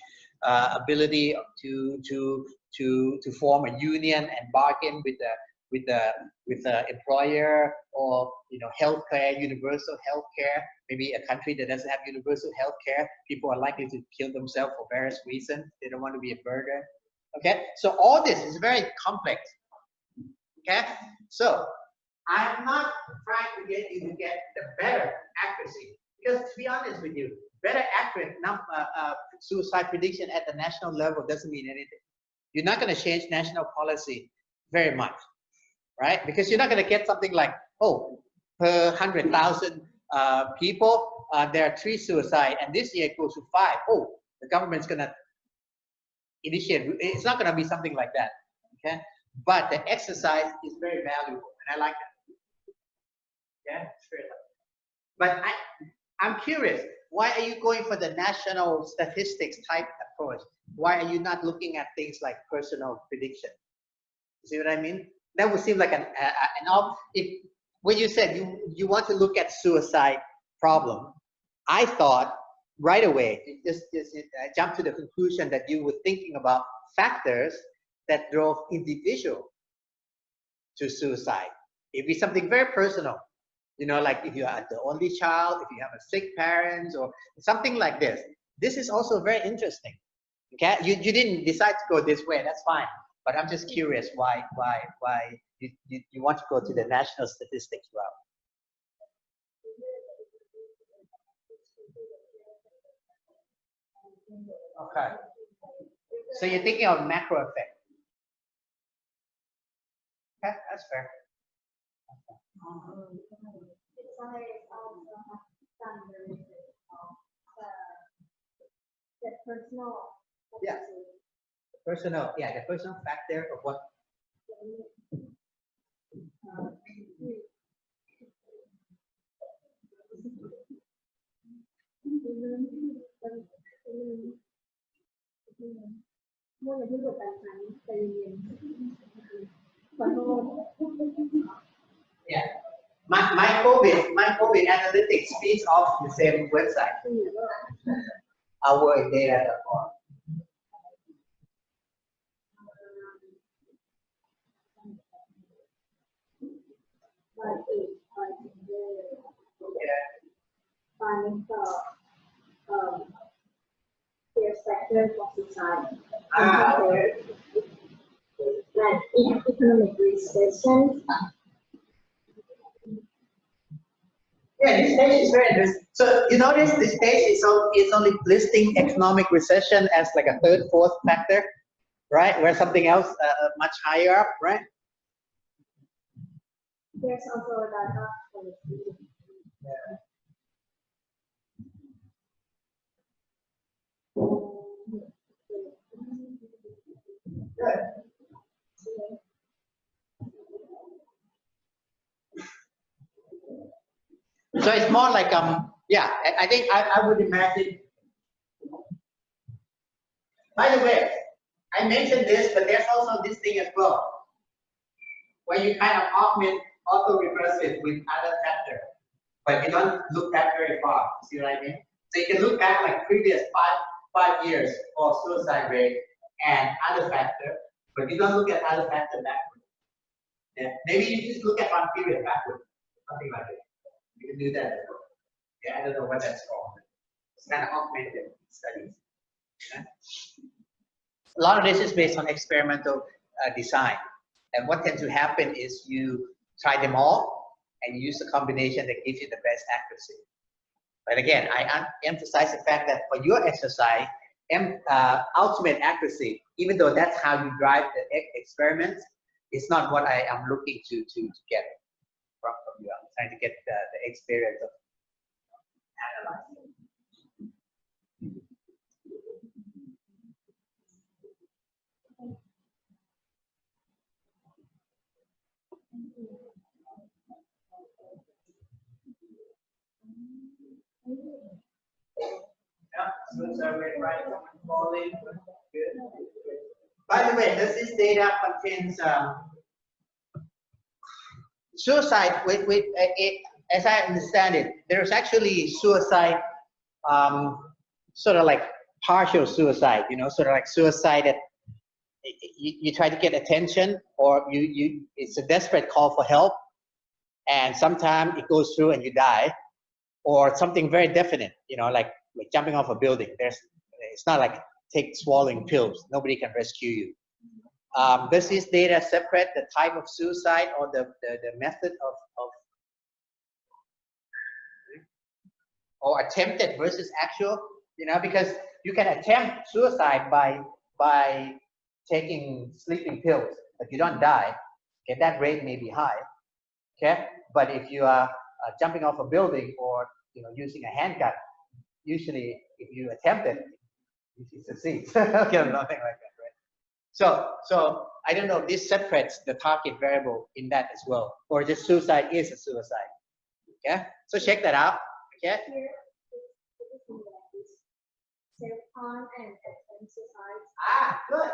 ability to form a union and bargain with the employer, or healthcare, universal healthcare. Maybe a country that doesn't have universal healthcare, people are likely to kill themselves for various reasons. They don't want to be a burden. Okay, so all this is very complex. Okay, so I'm not trying to get you to get the better accuracy, because to be honest with you, better accurate suicide prediction at the national level doesn't mean anything. You're not going to change national policy very much, right? Because you're not going to get something like, oh, per 100,000 people, there are 3 suicides, and this year it goes to 5. Oh, the government's going to initiate. It's not going to be something like that, okay? But the exercise is very valuable, and I like that. Yeah, it's very valuable. But I'm curious, why are you going for the national statistics type approach? Why are you not looking at things like personal prediction? You see what I mean? That would seem like when you said you want to look at suicide problem, I thought right away, just jump to the conclusion that you were thinking about factors that drove individual to suicide. It'd be something very personal. Like if you are the only child, if you have a sick parents, or something like this. This is also very interesting. Okay, you didn't decide to go this way. That's fine. But I'm just curious why you want to go to the national statistics route. Okay. So you're thinking of macro effect. fair. Besides also have done the research of the personal. Yeah. Personal, yeah, the personal factor of what. Yeah. My COVID analytics feeds off the same website. Our data.org. Their sector of society. Okay. Like in economic recession. Yeah, this page is very interesting. So you notice this page is only listing economic recession as like a third, fourth factor, right? Where something else much higher up, right? There's also data. Good. So it's more like yeah, I think I would imagine. By the way, I mentioned this, but there's also this thing as well, where you kind of augment auto-recursive with other factor, but you don't look back very far. See what I mean? So you can look back like previous five years of suicide rate and other factor, but you don't look at other factor backward. Yeah. Maybe you just look at one period backward, something like it. You can do that as well. Yeah, I don't know what that's called. It's kind of augmented studies. Yeah. A lot of this is based on experimental design. And what tends to happen is you try them all and you use a combination that gives you the best accuracy. But again, I emphasize the fact that for your exercise, ultimate accuracy, even though that's how you drive the experiments, it's not what I am looking to get from you. I'm trying to get the experience of analyzing. Yeah, suicide rate right, falling. Good. By the way, does this data contains suicide? As I understand it, there's actually suicide, sort of like partial suicide. You know, sort of like suicide that you try to get attention, or it's a desperate call for help, and sometimes it goes through and you die. Or something very definite, you know, like jumping off a building. It's not like swallowing pills. Nobody can rescue you. Does this data separate the type of suicide or the method of or attempted versus actual? You know, because you can attempt suicide by taking sleeping pills, but you don't die. Okay, that rate may be high. Okay, but if you are jumping off a building or using a handgun, usually if you attempt it, you succeed. Okay, nothing like that, right? So I don't know if this separates the target variable in that as well, or just suicide is a suicide. Okay, so check that out. Okay. Self-harm and suicide. Ah, good.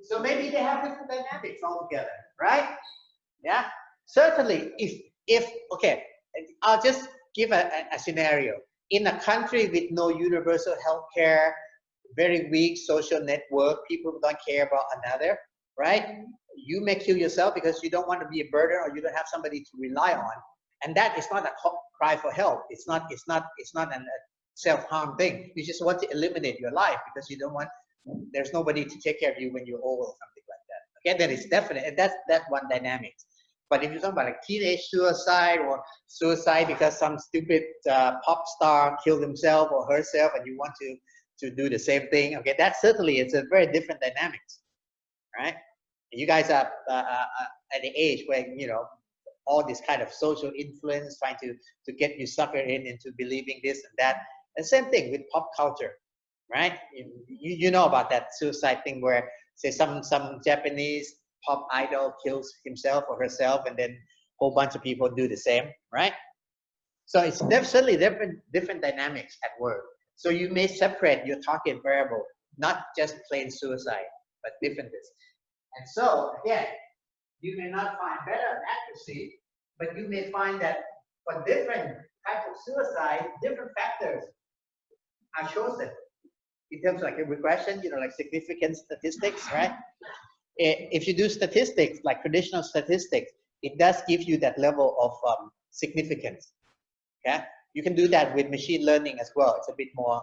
So maybe they have different dynamics altogether, right? Yeah. Certainly, if okay, I'll just give a scenario. In a country with no universal health care, very weak social network, people don't care about another, right? You may kill yourself because you don't want to be a burden or you don't have somebody to rely on. And that is not a cry for help. It's not a self-harm thing. You just want to eliminate your life because you don't want, there's nobody to take care of you when you're old or something like that. Okay, that is definite, and that's one dynamic. But if you're talking about like teenage suicide or suicide because some stupid pop star killed himself or herself and you want to do the same thing, okay, that certainly it's a very different dynamics, right? You guys are at the age where, you know, all this kind of social influence trying to get you suckered into believing this and that. And same thing with pop culture, right? You know about that suicide thing where, say, some Japanese pop idol kills himself or herself, and then a whole bunch of people do the same, right? So it's definitely different dynamics at work. So you may separate your target variable, not just plain suicide, but differences. And so again, you may not find better accuracy, but you may find that for different types of suicide, different factors are chosen in terms of like a regression, you know, like significant statistics, right? If you do statistics, like traditional statistics, it does give you that level of significance. Okay, you can do that with machine learning as well. It's a bit more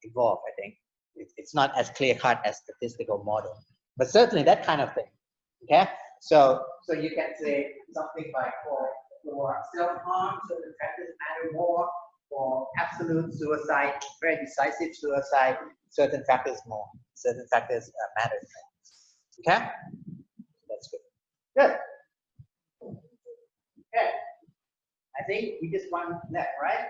involved, I think. It's not as clear cut as statistical model, but certainly that kind of thing. Okay, so you can say something like for self-harm, certain factors matter more. For absolute suicide, very decisive suicide, certain factors more. Certain factors matter more. Okay, that's good. Good. Okay. I think we just one left, right?